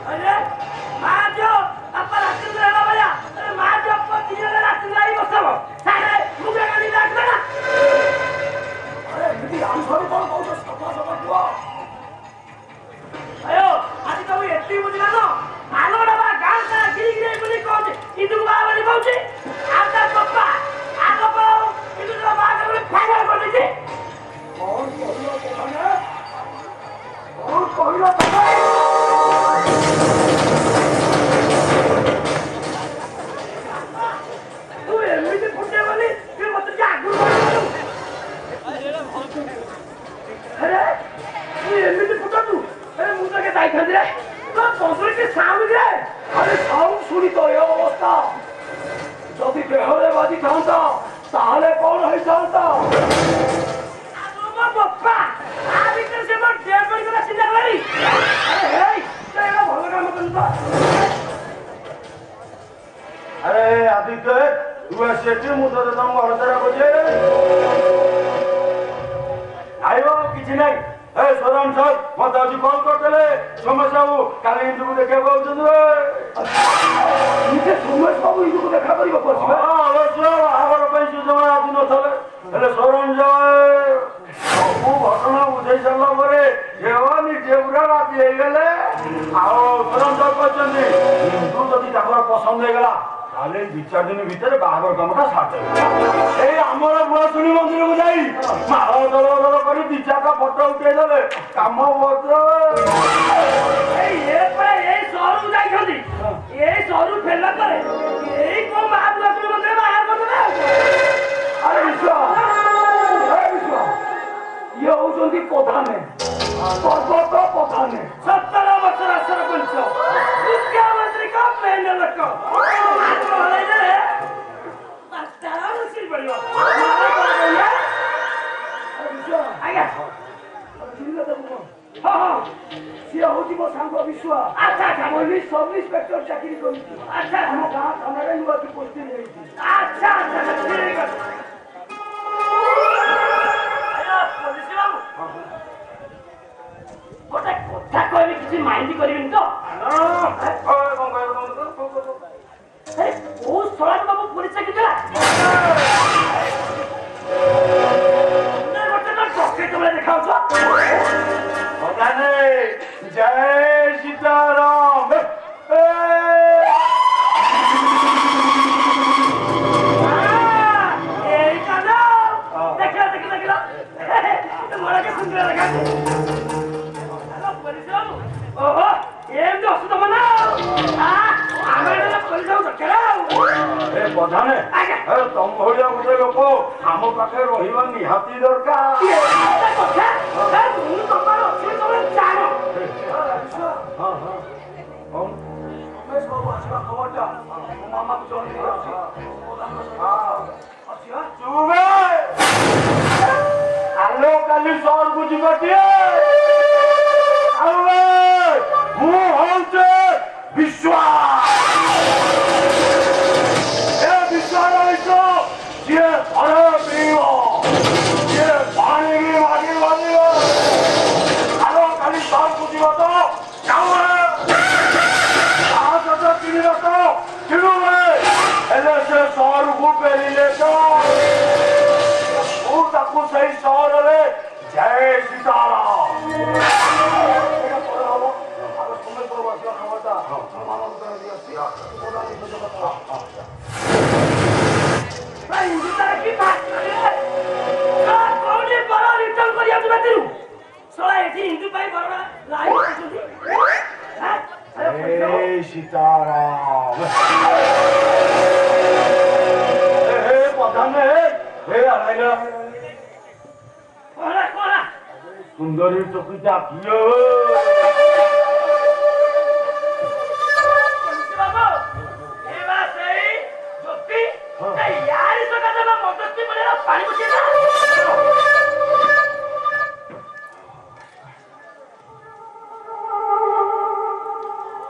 अरे मां जो अपन रास्ते में रहना भैया अरे मां जो अपन तीन रास्ते में आई बसबो सारे मुझे गाड़ी लाग ना अरे दीदी हम सब कौन कौन सफा सफा हुआ अयो आज तो ये एत्ती बुझला न आलोड़ा बा गांव का गिरी गिरी बोली कहते इदु बा वाली कहते आता पप्पा आगो पाओ इदु तो बा के फाइनल कर दीजिए कौन कहलो पता तू एमिति फुटे वाली फिर मत जा आगु अरे तू एमिति फुटा तू अरे मुझे के दाई खादि रे तो पसरे के साउंड रे अरे साउंड सुनी तो ये अवस्था जदि देहरे बाजी थांता ताहले कौन है जानता आगो बाप्पा आ भीतर से मत डेढ़ बड़ी का चिंता करी अरे हे तेरा भलो काम करता अरे आदित्य तू सेठी मुझे तो तुम हरदरा बजे आयो किछि नहीं ए सोरम सर मत आज कॉल करतले समस्या हो काली इंदु को देखा पाउछन रे इसे समझ बाबू इंदु को देखा करिबो परछि हां अवश्य आवर पैसे जमा दिन थले हेले सोरम जाय सब घटना बुझाई सरला परे जेवानी जेवरा राती हे गेले आओ सोरम सर कहछन इंदु जदी ताकर पसंद हे गेला ताले 2-4 दिन भीतर बाहागर कामटा साथे ए हमर बुआसुनी मंदिर को जाई मार दल करी 2-4 का फोटो उठे देले काम बद्र ये पे ये सरू जाई खदी ये सरू फेला करे ये को महाबुआसुनी मंदिर बाहर कर दे अरे विश्वा ये होचंदी प्रधान है पर्वत प्रधान है 17 वर्षर सरपंच मुख्यमंत्री का पैनल को आत्मा हलाई दे तारा मुश्किल पड़ियो आगे जिल्ला दबो हां से होची मो सांग विश्वा अच्छा मोली सब इंस्पेक्टर चाकरी करी अच्छा हम गांव हमारे युवा की पोस्टिंग गई थी अच्छा ठीक है गोटे कथा कहबी किसी माइंड करबिन तो अरे ओ सळा बाबू पुलिस के दिला ने गोटे तो टोके तुमरे देखाउ छ पता नहीं जय सीताराम ए काना देखला मोरा के सुंदर लगा ओहो ये तो असुत मना आमेला पुलिस आउ चलाओ ए प्रधान ए तुम भलिया गुटे लोक हम पाखे रहिबा निहाती दरकार ये कथा सर तू तमार अछि तोरे जानो हां हां हम रमेश बाबू आछा खबरटा मामा को जोन दियो हां अच्छा चुबे आलो काली सर बुझी बटिए आवे मु होंचे विश्वास ए विश्वास ये अरे पीओ ये पानी भी मागी वाली आलो काली सर बुझी बतो जाओ आज तो तीन रखो किलो में एले से सर को पेरी ले तो वो ताको सही सर रे जय सीताराम सीताराम सुंदरी चौकीटा कियो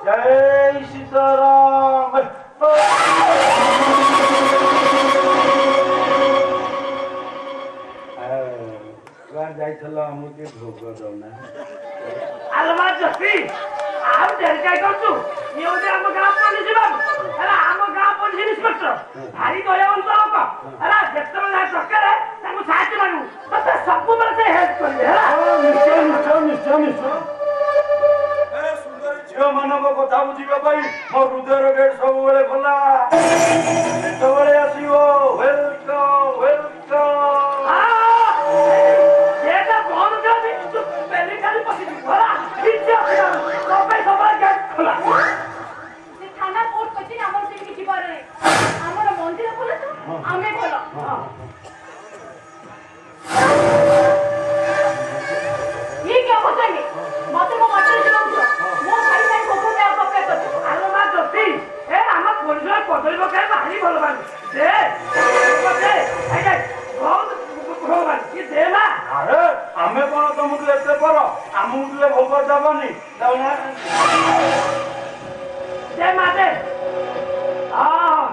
जय सीताराम जाइल मुझे भोग दौना अलमा जस्ती आउ डेरी काय करछु ये होते हम गांव पुलिस बाबू अरे हम गांव पुलिस इंस्पेक्टर भारी दयावंत लोक अरे जेतरो ना सरकार ताको साहाय्य मागू तते सब बेले से हेल्प करबे हला निश्चय ए सुंदर झियो मानव कथा बुझिबा पई मो हृदयर गेट सब बेले खोला सबले आसीओ वेलकम येटा कौन कर तू पहले खाली पसी भला पीछे सबे सबे गेट खोला से थाना कोर्ट कचेरी हमर से किछि बारे हमर मंदिर खोला तो आमे खोला ये क्या होता है मते मो मते चलाउ मो भाई भाई कोको में आप क्या करते आलो मा जस्ती ए हम पुलिस पदरी बकाय भारी भलो बानी दे ए बहुत भगवान ये दे ना अरे आमे कोन तुमକୁ लेते पर हमକୁ ले भोग दबनी दौना जय माते हां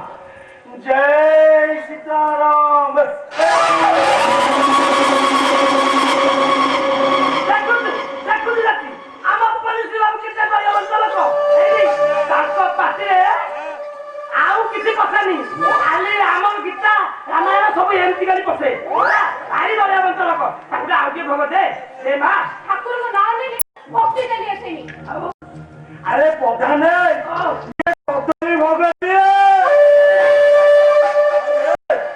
जय सीताराम देखु जाती हम पुलिस बाबू किते दया बंद लोक एई ताको पाटिरे आउ किछि କଥା नी खाली हमर गीता रामायण सब एमती करी पसे भारी दया बंद लोक ताको आउ के भोग दे मां ठाकुर को नाम ले भक्ति चली आसेनी अरे प्रधान ये पदरी भोग दिए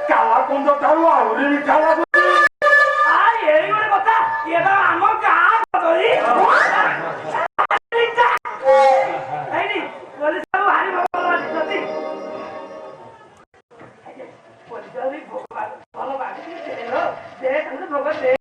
काला कुंड थारु आउरी मिठा लागु आ एई गोरे କଥା ये तो हम गां पदरी एई पुलिस बाबू भारी भगवान जति पुलिस बाबू भगवान भलो बानी दे तंग भगवान दे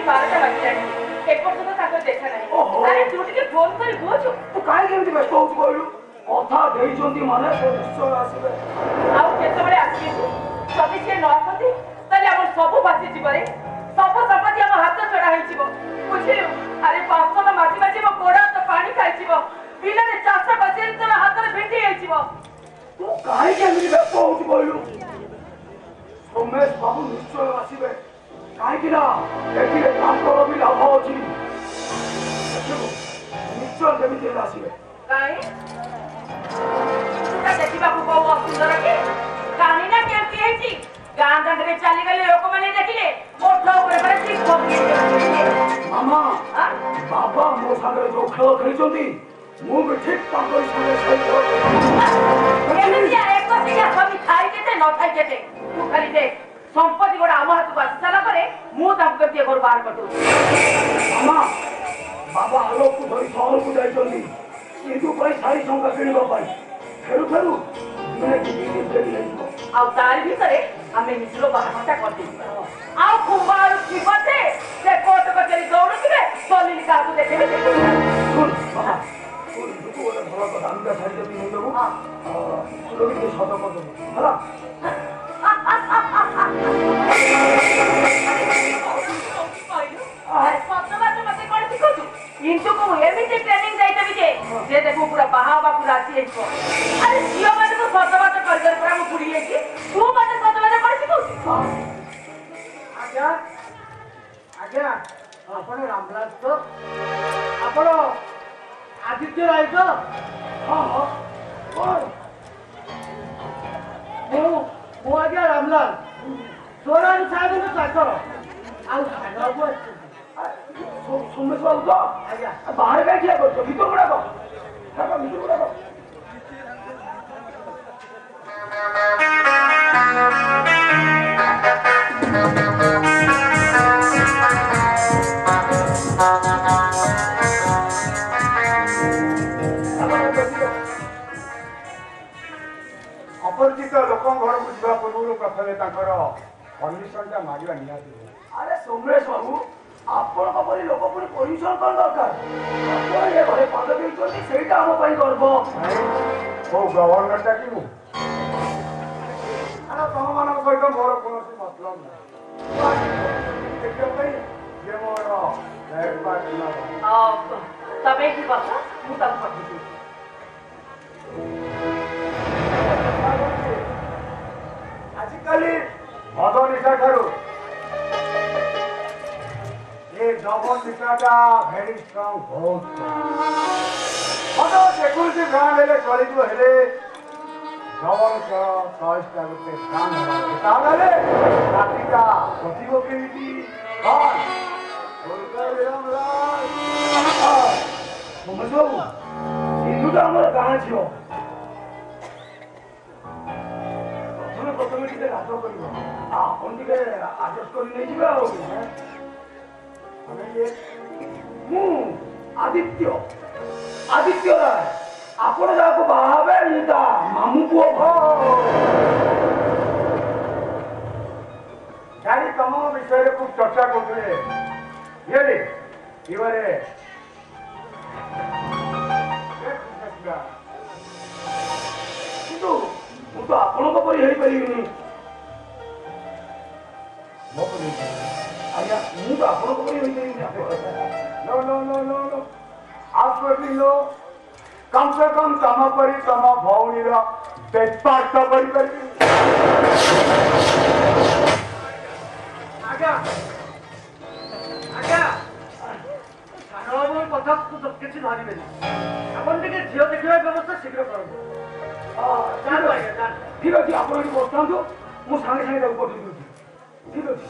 ରାତି 12ଟା ବାଜିଲାଣି ଏପର୍ଯ୍ୟନ୍ତ ତାଙ୍କର ଦେଖା ନାହିଁ। ଓହୋ। ଆରେ ତୁ ଟିକେ ଫୋନ କରି ବୁଝୁ। ତୁ କାହିଁକି ଏମିତି ବ୍ୟସ୍ତ ହଉଛୁ କହିଲୁ? କଥା ଦେଇଛନ୍ତି ମାନେ ସେ ନିଶ୍ଚୟ ଆସିବେ। ଆଉ କେତେବେଳେ ଆସିବେ ତୁ? ଯଦି ସିଏ ନ ଆସନ୍ତି ତାହେଲେ ଆମର ସବୁ ଭାସିଯିବରେ ସବୁ ସମ୍ପତ୍ତି ଆମ ହାତ ଛଡା ହେଇଯିବ ବୁଝିଲୁ। ଆରେ ବାସନ ମାଜି ମାଜି ମୋ ଗୋଡ ହାତ ପାଣି ଖାଇଯିବ। ବିଲରେ ଚାଷ କରି ତୋର ହାତରେ ଭେଟି ହେଇଯିବ। ତୁ କାହିଁକି ଏମିତି ବ୍ୟସ୍ତ ହଉଛୁ କହିଲୁ? ସୋମେଶ ବାବୁ ନିଶ୍ଚୟ ଆସିବେ। କାହିଁକି ନା ଏଥିରେ ତାଙ୍କର ବି ଲାଭ ଅଛି। ଦେଖିବୁ ନିଶ୍ଚୟ ଯେମିତି ହେଲେ ଆସିବେ। କାହିଁ ତୁଟା ଦେଖିବାକୁ ବହୁ ଅସୁନ୍ଦର କି? କାହିଁ ନା କେମିତି ହେଇଛି ଗାଁ ଦାଣ୍ଡରେ ଚାଲିଗଲେ ଲୋକମାନେ ଦେଖିଲେ ଓଠ ଉପରେ ପରେ ଠିକ ପକେଇ ମାମା ବାବା ମୋ ସାଙ୍ଗରେ ଯୋଉ ଖେଳ ଖେଳିଛନ୍ତି ମୁଁ ବି ଠିକ ତାଙ୍କରି ସାଙ୍ଗରେ ସେଇ ଖେଳ ଖେଳିଛି। ଏମିତିଆ ଏକସିଆ ସ୍ୱାମୀ ଥାଇ କେତେ ନଥାଇ କେତେ ତୁ ଖାଲି ଦେଖ ସମ୍ପତ୍ତି ଗୋଟା ଆମ ହାତକୁ ଆସି ସାରିଲା ପରେ ମୁଁ ତାଙ୍କୁ କେମିତି ଘରୁ ବାହାର କରିଦେଉଛି। ମାମା ବାବା ଆଲୋକକୁ ଧରି ସହରକୁ ଯାଇଛନ୍ତି କିନ୍ତୁ ପାଇଁ ଶାଢ଼ୀ ଟଙ୍କା କିଣିବା ପାଇଁ। ଫେରୁ ଫେରୁ ଦିନେ କି ଦି ଦିନ ଡେରି ହେଇଯିବ। ଆଉ ତାରି ଭିତରେ ଆମେ ନିଜର ବାହାଘରଟା କରିଦେଇଯିବା। ଆଉ କୁମ୍ଭାର ଥିବ ସେ କୋର୍ଟ କଚେରୀ ଦୌଡୁଥିବେ ଦଲିଲ କାହାକୁ ଦେଖେଇବେ ଶୁଣ ବାବା ଶୁଣ ତୁ ଗୋଟେ ଭଲ କଥା ଦାମିକା ଶାଢ଼ୀ ଯଦି ନେଇଦେବୁ ତୁ ଟିକେ ସଜ କରିଦେବୁ ହେଲା। ଇନ୍ତୁକୁ ଏମିତି ଟ୍ରେନିଂ ଦେଇଦେବି ଯେ ଦେଖୁ ପୁରା ବାହା ହବାକୁ ରାଜି ହେଇଯିବ। ଆରେ ଝିଅ ମାନଙ୍କୁ ସଜବାଜ କରିଦେବି ପୁରା ମୁଁ ବୁଢୀ ହେଇଛି ତୁ ମତେ ସଜବାଜ କରିଛି କହୁଛୁ। ଆଜ୍ଞା ଆଜ୍ଞା ଆପଣ ରାମଲାଲ ତ ଆପଣ ଆଦିତ୍ୟ ରାୟ ତ? ହଁ ହଁ କଣ ମୁଁ ଆଜ୍ଞା ରାମଲାଲ ସୋରାରୁ ସାହେବଙ୍କ ଚାକର। ଆଉ ସାଙ୍ଗ ବାବୁ ଆସିଛନ୍ତି। ସୋମେଶ ବାବୁ ତ ଆଜ୍ଞା ବାହାରେ କାହିଁ ଠିଆ କରୁଛ? ଭିତର ଗୁଡାକ ଭିତର ଗୁଡାକ ଅପରିଚିତ ଲୋକଙ୍କ ଘରକୁ ଯିବା ପୂର୍ବରୁ ପ୍ରଥମେ ତାଙ୍କର ପରମିଶନଟା ମାଗିବା ନିହାତି। ଆରେ ସୋମେଶ ବାବୁ ଆପଣଙ୍କ ପରି ଲୋକ ପୁଣି ପରମିଶନ କଣ ଦରକାର? ଆପଣ ଏ ଘରେ ପାଦ ଦେଇଛନ୍ତି ସେଇଟା ଆମ ପାଇଁ ଗର୍ବ। କୋଉ ଗଭର୍ଣ୍ଣରଟା କି ମୁଁ? ତମମାନଙ୍କ ସହିତ ମୋର କୌଣସି ମତଲବ ନାହିଁ। ଦେଖିବା ପାଇଁ ଯେ ମୋର ତମେ ଏଠି ବସ ମୁଁ ତାକୁ ପଠେଇଦେବି। ଆଜିକାଲି ମଦ ନିଶା ଠାରୁ ଏ ଜବର ନିଶାଟା ଭେରି ଷ୍ଟ୍ରଙ୍ଗ ବହୁତ। ମଦ ଯେକୌଣସି ବ୍ରାଣ୍ଡ ହେଲେ ଚଳିଯିବ, ହେଲେ ଜବର ଚଏସଟା ଗୋଟେ ବ୍ରାଣ୍ଡ ହେବା ତାହେଲେ ରାତିଟା ବସିବ କେମିତି? ସୋମେଶ ବାବୁ ସିନ୍ଧୁଟା ଆମର ଗାଁ ଝିଅ। ପ୍ରଥମେ ଟିକେ ରାଜ କରିବ ଆପଣ ଟିକେ ଆଡଜଷ୍ଟ କରି ନେଇଯିବେ। ଆଉ ମୁଁ ଆଦିତ୍ୟ ରାୟ। ଆପଣ ଯାହାକୁ ବାହା ହେବେ ମୁଁ ତା ମାମୁଁ ପୁଅ। ଜାଣି ତମ ବିଷୟରେ ଖୁବ ଚର୍ଚ୍ଚା କରୁଥିଲେ। କିନ୍ତୁ ମୁଁ ତ ଆପଣଙ୍କ ପରି ହେଇପାରିବିନି। ଆଜ୍ଞା ମୁଁ ତ ଆପଣଙ୍କ ପରି ହେଇପାରିବିନି। କମ ସେ କମ ତମ ପରି ତମ ଭଉଣୀର ବେପାର ତ କରିପାରିବି। ଆଜ୍ଞା କଥା କିଛି ଧରିବେନି। ଆପଣ ଟିକେ ଝିଅ ଦେଖିବା ବ୍ୟବସ୍ଥା ଶୀଘ୍ର କରନ୍ତୁ। ଠିକ ଅଛି ଆପଣ ଏଠି ବସିଥାନ୍ତୁ, ମୁଁ ସାଙ୍ଗେ ସାଙ୍ଗେ ତାକୁ ପଠେଇ ଦେଉଛି। ଠିକ ଅଛି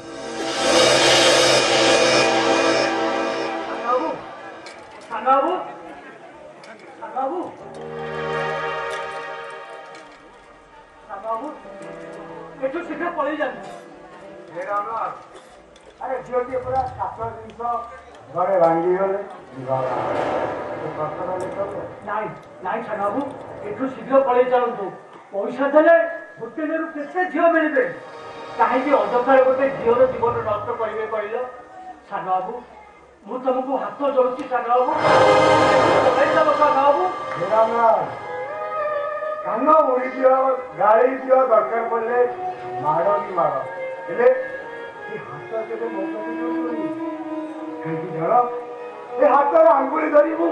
ବାବୁ ଏଠୁ ଶୀଘ୍ର ପଳେଇ ଯାଆନ୍ତୁ। ଆରେ ଝିଅଟିଏ ପୁରା କାଠ ଜିନିଷ ଘରେ ଭାଙ୍ଗିଗଲେ ନାଇଁ ସାନ ବାବୁ ଏଠୁ ଶୀଘ୍ର ପଳେଇ ଚାଲନ୍ତୁ। ପଇସା ଦେଲେ ହୋଟେଲରୁ କେତେ ଝିଅ ମିଳିବେ? କାହିଁକି ଅଯଥାରେ ଗୋଟେ ଝିଅର ଜୀବନ ନଷ୍ଟ କରିବେ କହିଲ? ସାନ ବାବୁ ମୁଁ ତମକୁ ହାତ ଯୋଡୁଛି ସାନ ବାବୁ ସାନ ବାବୁ କାନ ଉଡ଼ିଯିବ ଗାଳି ଦିଅ ଦରକାର ପଡ଼ିଲେ ମାଡ଼ କି ମାଡ଼ ହେଲେ ଏ ହାତ କେବେ ମୋ ପାଖରେ ଯୋଡ଼ିବନି କାହିଁକି ଜାଣ ଏ ହାତର ଆଙ୍ଗୁଳି ଧରି ମୁଁ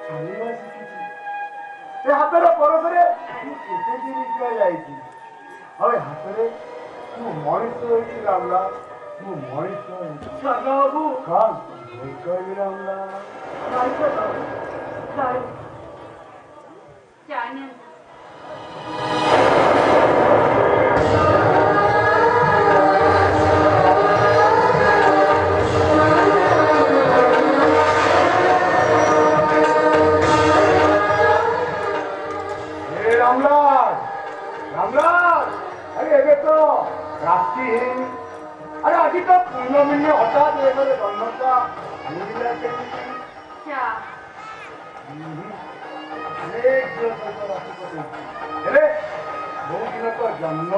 ଚାଲିବା ଶିଖିଛି ଏ ହାତର ପରଶରେ ମୁଁ କେତେ ଦିନ ଯାଇଛି ଆଉ ଏ ହାତରେ ମୁଁ ମଣିଷ ହେଇଛି ରାମଲା ମୁଁ ମଣିଷ ହେଇଛି ସାନ ବାବୁ କଣ କହିବି ରାମଲା रात्रि अरे आज तो पूर्णमी हठात जन्मता बहुत दिन तो जन्म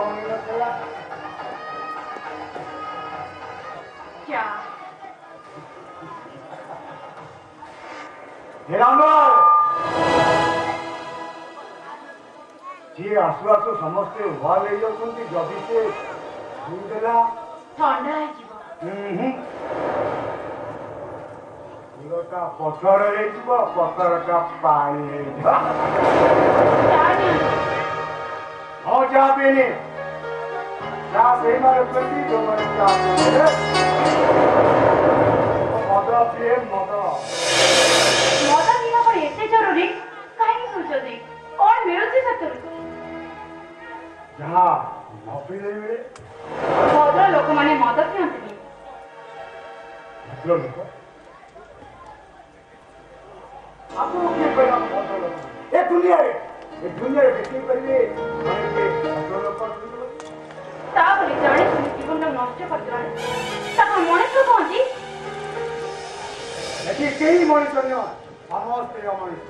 जी आसु आसु समस्ते उभा ले जाती जदि से देला ठंडा गोटा पथर पथरटा पानी हाँ जा पीनी जा से जो मद पिए मद मद पीवा पर एते जरूरी कहीं सोचती कौन मिलुची सतुर जहाँ न पीले मिले भद्र लोक माने मद पियंती भद्र लोक आपको किए कहला भद्र लोक ए दुनिया रे देखि करिए माने के भद्र लोक ता बोली जाने जीवन नष्ट कर जाने ताको मनुष्य कहती एठी केही मनुष्य न समस्त अमनुष्य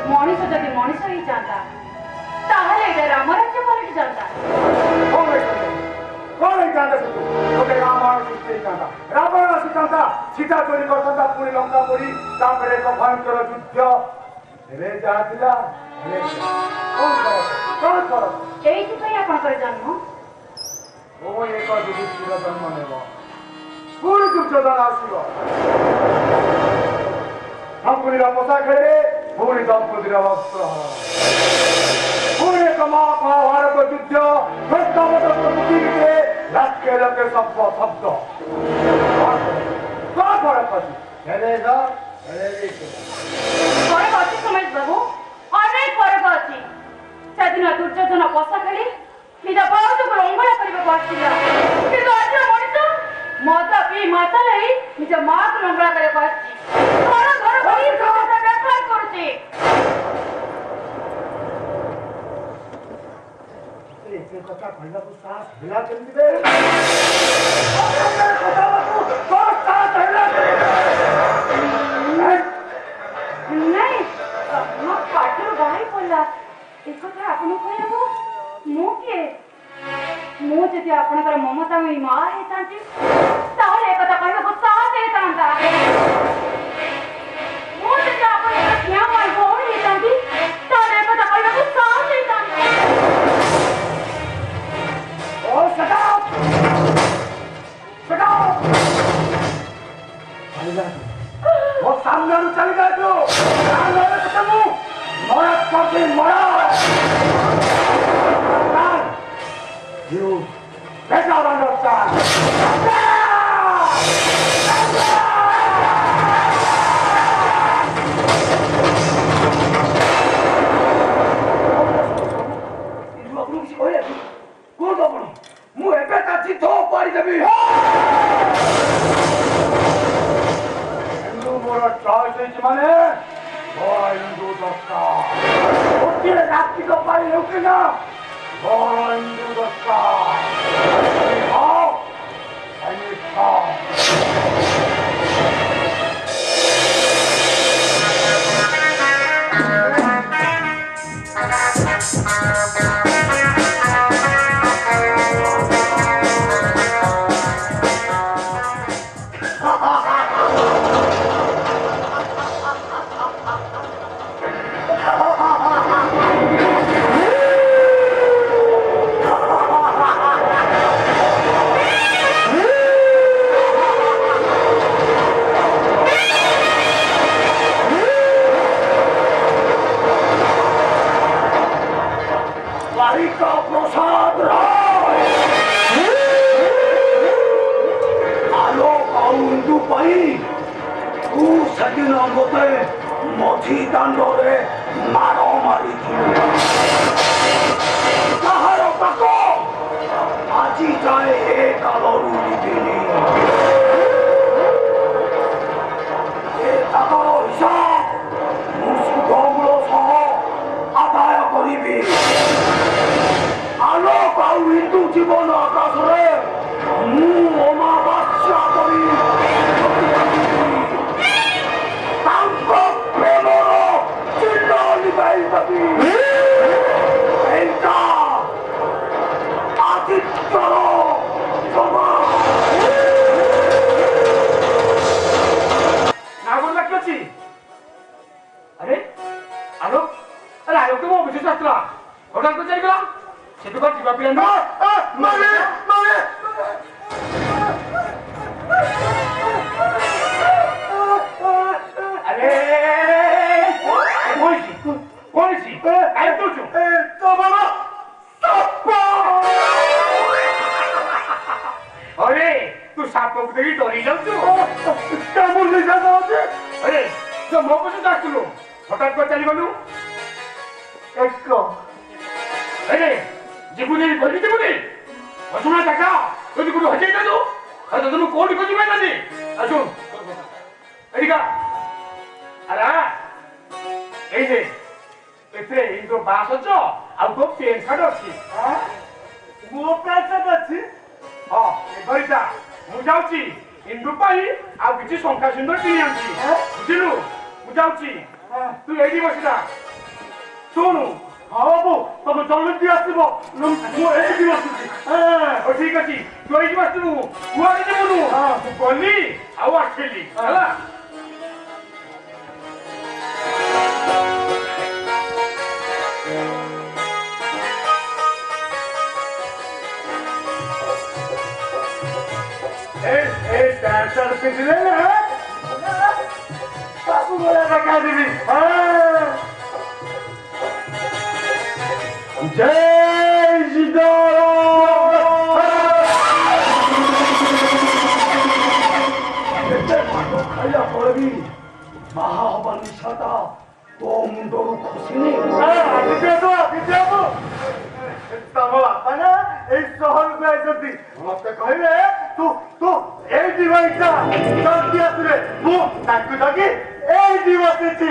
मनुष्य जदि मनुष्य ही जाता ताहले एटा राम राज्य पलट जाता कौन है जानता से गोटे रामायण सृष्टि जाता रावण सीता सीता चोरी करता पुणी लंका पुरी तापर एक भयंकर युद्ध हेले जातिला हेले कौन फरक एइथि पई आपनकर जन्म ओ एक युधिष्ठिर जन्म नेब पुणी दुर्योधन आसीब शंकुनीर पोषा खेले पुणी द्रौपदीर वस्त्र पुणे महाभारत युद्ध लक्के लक्के शब्द शब्द क्या फरक अच्छी फरक अच्छी सुमेश बाबू अनेक फरक अच्छी सेदिन दुर्योधन पोषा खेली निज बहुत को लंघन करने आसला किंतु आज मनुष्य मद पी माता नहीं निज माँ को लंघन करने घर घर बनी व्यापार करुचे कथा कहला को सास हिला केमती बे नहीं मो पाटरू बाहर पड़ला एक कथा आपन कहबो मो के मो जदि आपनकर ममता में मां हेतांती ताहले एक कथा कहबो सास हेतांता मो जदि आपनकर क्या मां बोल हेतांती ताहले एक कथा कहबो सास हेतांता वो सामने चली गए तो मरा करके मरा You get out of the stand! মানে হিন্দু দশটা রাত্রি তো পারি লোকে না হিন্দু দশটা ତୁ ସେଦିନ ମୋତେ ମଝି ଦାଣ୍ଡରେ ମାଡ଼ ମାରିଥିଲୁ। ତାହାର ପାକ ଆଜି ଯାଏ ଏ କାଳରୁ ଲିଭିନି। ଏ ତାଙ୍କର ହିସାବ ମୁଁ ସୁଧମୂଳ ସହ ଆଦାୟ କରିବି। ଆଲୋକ ଆଉ ହିନ୍ଦୁ ଜୀବନ ଆକାଶରେ ମୁଁ ଅମାବାସ୍ୟା କରି ତାଙ୍କ ପ୍ରେମର ଚିହ୍ନ ନିଭାଇ ଦେବି। ଏଇଟା ଆଦିତ୍ୟର ନାଗର ବାକ୍ୟ ଅଛି। ଆରେ ଆଲୋକ ଆରେ ଆଲୋକ ମୋ ବୁଝି ଆସିଲା ହଠାତ୍ କରି ଯାଇଗଲା ସେଠୁ କଣ ଯିବା ପିଲା ଆରେ କୌଣସି କାଇଁ ଦଉଛୁ अरे तू साप देखी डरी जाऊଛୁ अरे तो मो पछे डाकलु हठात को चली गलु एक अरे जीवनी बोली जीवनी असुना काका तू को हजे दे दो अरे तुम कोडी को जीवा नहीं असुन एरिका अरे ए जे एते इनको बास छ आ तो पेन छाड अछि हां मो पैसा अछि हां एबैटा मु जाउची इंदु पाई आ किछि संख्या सुंदर किनि आंची बुझिलु मु जाउची तू एडी बसिदा सुनु हां बाबू तब जल्दी आसीबो मु एडी बसुची हां ओ ठीक अछि तू एडी बसतु मु आडी देबनु हां तू गली आ आखेली हला सर पिछले ना बाबू बोला रखा देवी जय ଖାଇଲା ପରେ ବି ବାହା ହବା ନିଶାଟା ତୋ ମୁଣ୍ଡରୁ ଖସିନି। ତମ ବାପା ନା ଏଇ ସହରକୁ ଆଇଛନ୍ତି ମତେ କହିଲେ ତୁ ତୁ ଏଇଠି ରହିଥା ଜଲ୍ଦି ଆସିଲେ ମୁଁ ତାଙ୍କୁ ଜଗି ଏଇଠି ବସିଛି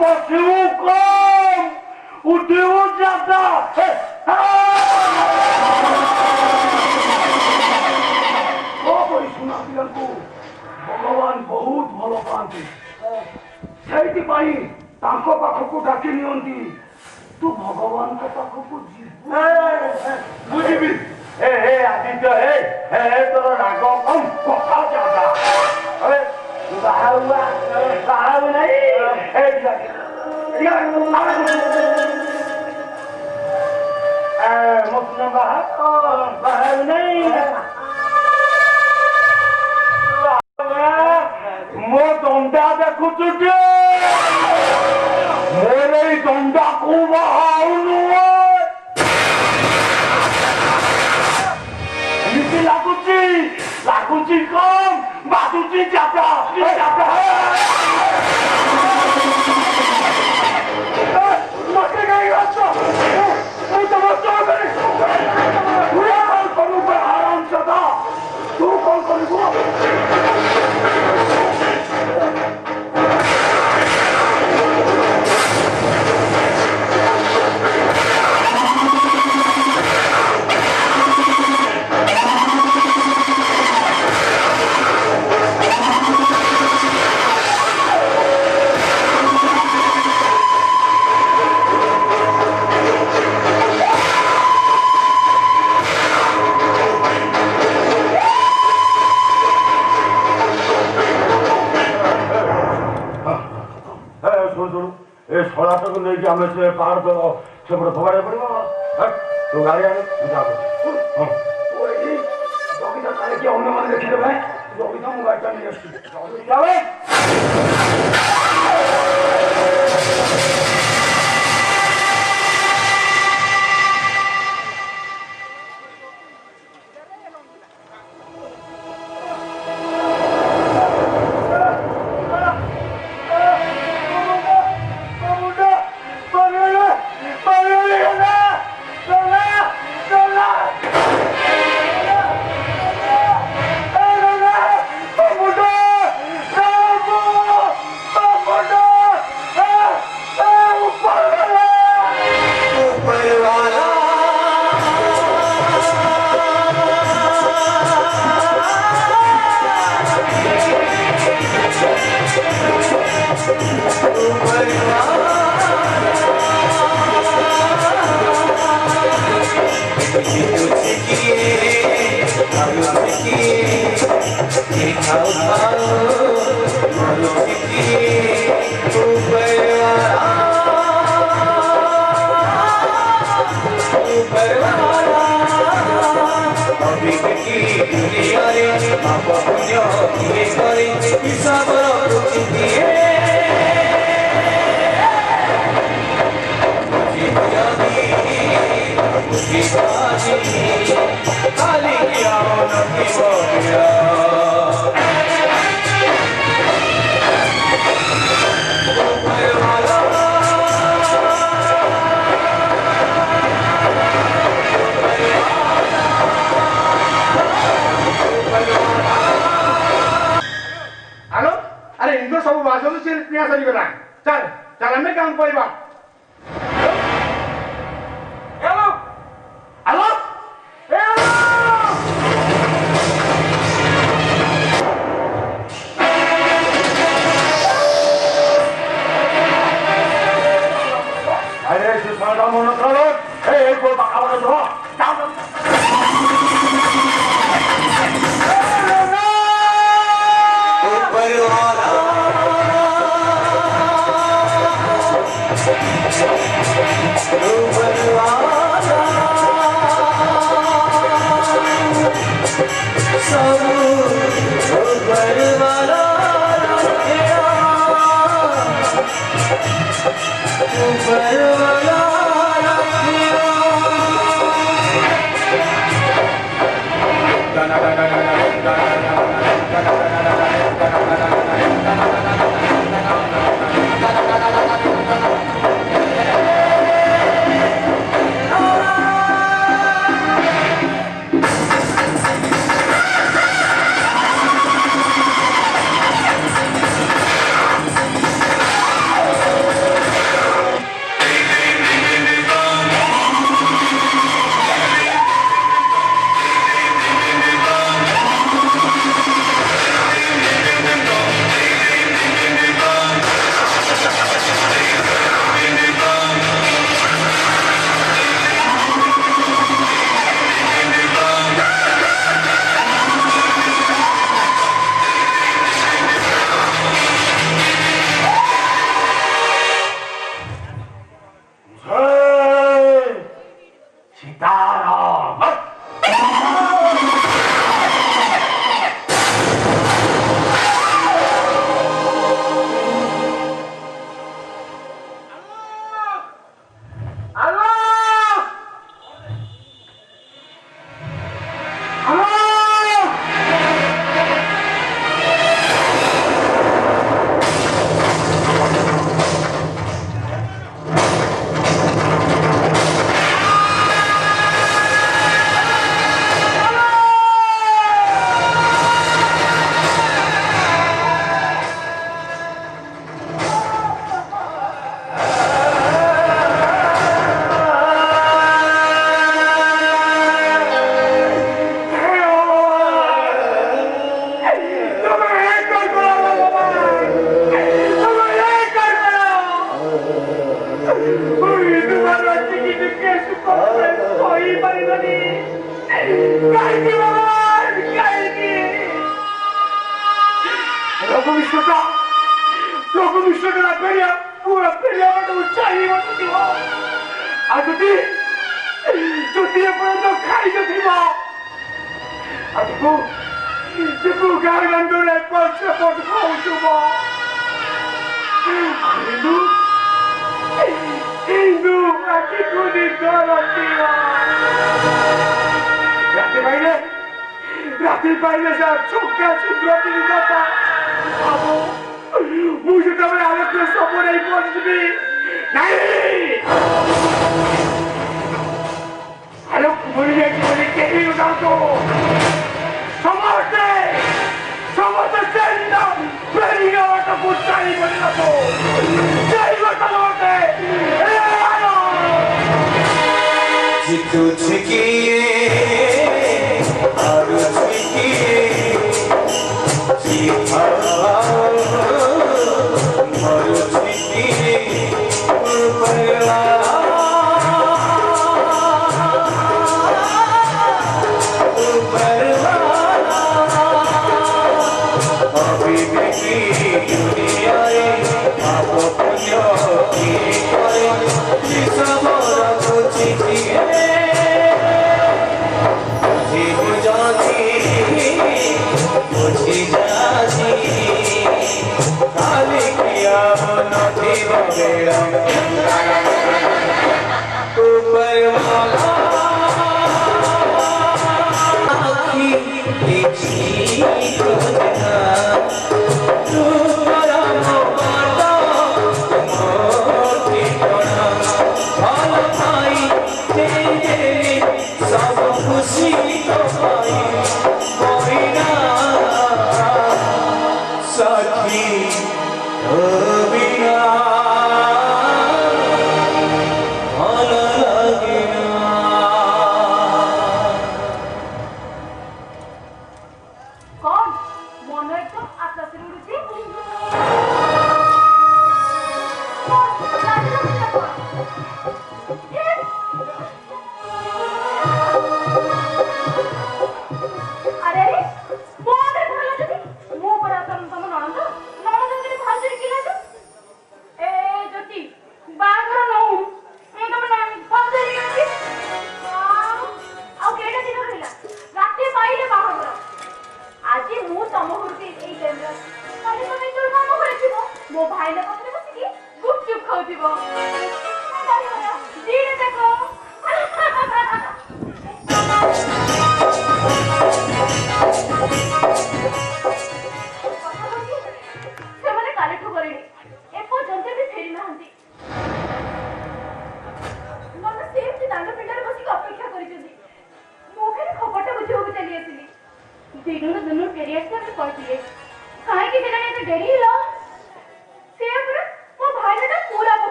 ବସିବୁ କମ୍ ଉଠିବୁ ଯାତ୍ରା ପରି ସୁନା ପିଲାଙ୍କୁ ଭଗବାନ ବହୁତ ଭଲ ପାଆନ୍ତି ସେଇଥିପାଇଁ ତାଙ୍କ ପାଖକୁ ଡାକି ନିଅନ୍ତି ତୁ ଭଗବାନଙ୍କ ପାଖକୁ ଯିବୁ ବୁଝିବି ଏ ହେ ଆଦିତ୍ୟ ହେ ତୋର ରାଗ କମ୍ କଥା ଜାଦା ବାହା ହବୁ ନାହିଁ ମୋ ସୁନା ବାହା ହବୁ ନାହିଁ ମୋ ଦଣ୍ଡା ଦେଖୁଛୁ ଯେ ମୋର ଏଇ ଦଣ୍ଡାକୁ ବାହାଉନୁ ଏମିତି ଲାଗୁଛି କମ୍ ବାଜୁଛି ଯାତ୍ରା ମତେ କାହିଁ ଆସ ମୁଁ ତମ ଚौधरी ତୁ କଣ କରିବୁ ଆରାମ ସଦା ତୁ କଣ କରିବୁ ଶଳାଟାକୁ ନେଇକି ଆମେ ସେ ପାହାଡ଼ ସେପଟେ ଫୋପାଡ଼ିବାକୁ ପଡ଼ିବ ତୁ ଗାଡ଼ି ଆଣେ ଜଗିତା କାଳେ କିଏ ଅନ୍ୟମାନେ ଦେଖିଦେବେ ଜଗିତା ମୁଁ ଗାଡ଼ିଟା ନେଇ ଆସୁଛି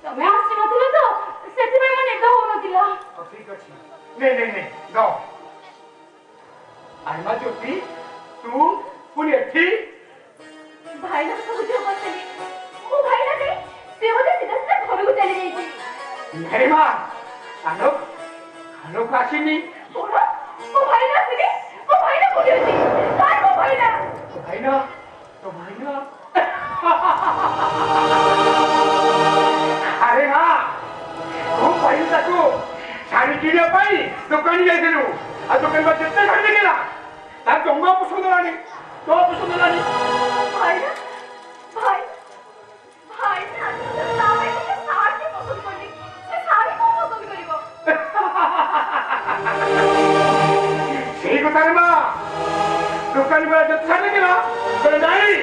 ତମେ ଆସିନଥିଲ ତ ସେଥିପାଇଁ ମୋ ନିଦ ହଉନଥିଲା। ଠିକ ଅଛି ନେ ନେ ନେ ନ ଆଇମା ଜ୍ୟୋତି ତୁ ପୁଣି ଏଠି ଭାଇନା ସବୁ ଝିଅ ବସିଲି ମୋ ଭାଇନା ନେଇ ସେ ବୋଧେ ସିଧା ସିଧା ଘରକୁ ଚାଲି ଯାଇଛି। ନାଇଁ ମା ଆଲୋକ ଆସିନି। କଣ ମୋ ଭାଇନା ଆସିନି? ମୋ ଭାଇନା କୋଉଠି ଅଛି? କାଇଁ ମୋ ଭାଇନା? ଭାଇନା ତ ଭାଇନା ଆରେ ମା ତୁ କହିଲୁ ତାକୁ ଶାଢ଼ୀ କିଣିବା ପାଇଁ ଦୋକାନ ଯାଇଥିଲୁ ଆଉ ଦୋକାନ ବା ଯେତେ ଶାଢ଼ୀ ଦେଖିଲା ତାର ଜମା ପସନ୍ଦ ହେଲାନି ତ ପସନ୍ଦ ହେଲାନି। ଭାଇନା ଭାଇ ଭାଇନା ତା ପାଇଁ ଟିକେ ଶାଢ଼ୀ ପସନ୍ଦ କଲି। ସେ ଶାଢ଼ୀ କଣ ପସନ୍ଦ କରିବ? ସେଇ କଥାରେ ମା ଦୋକାନ ବେଳେ ଯେତେ ଶାଢ଼ୀ ଦେଖିଲା କହିଲେ ନାଇଁ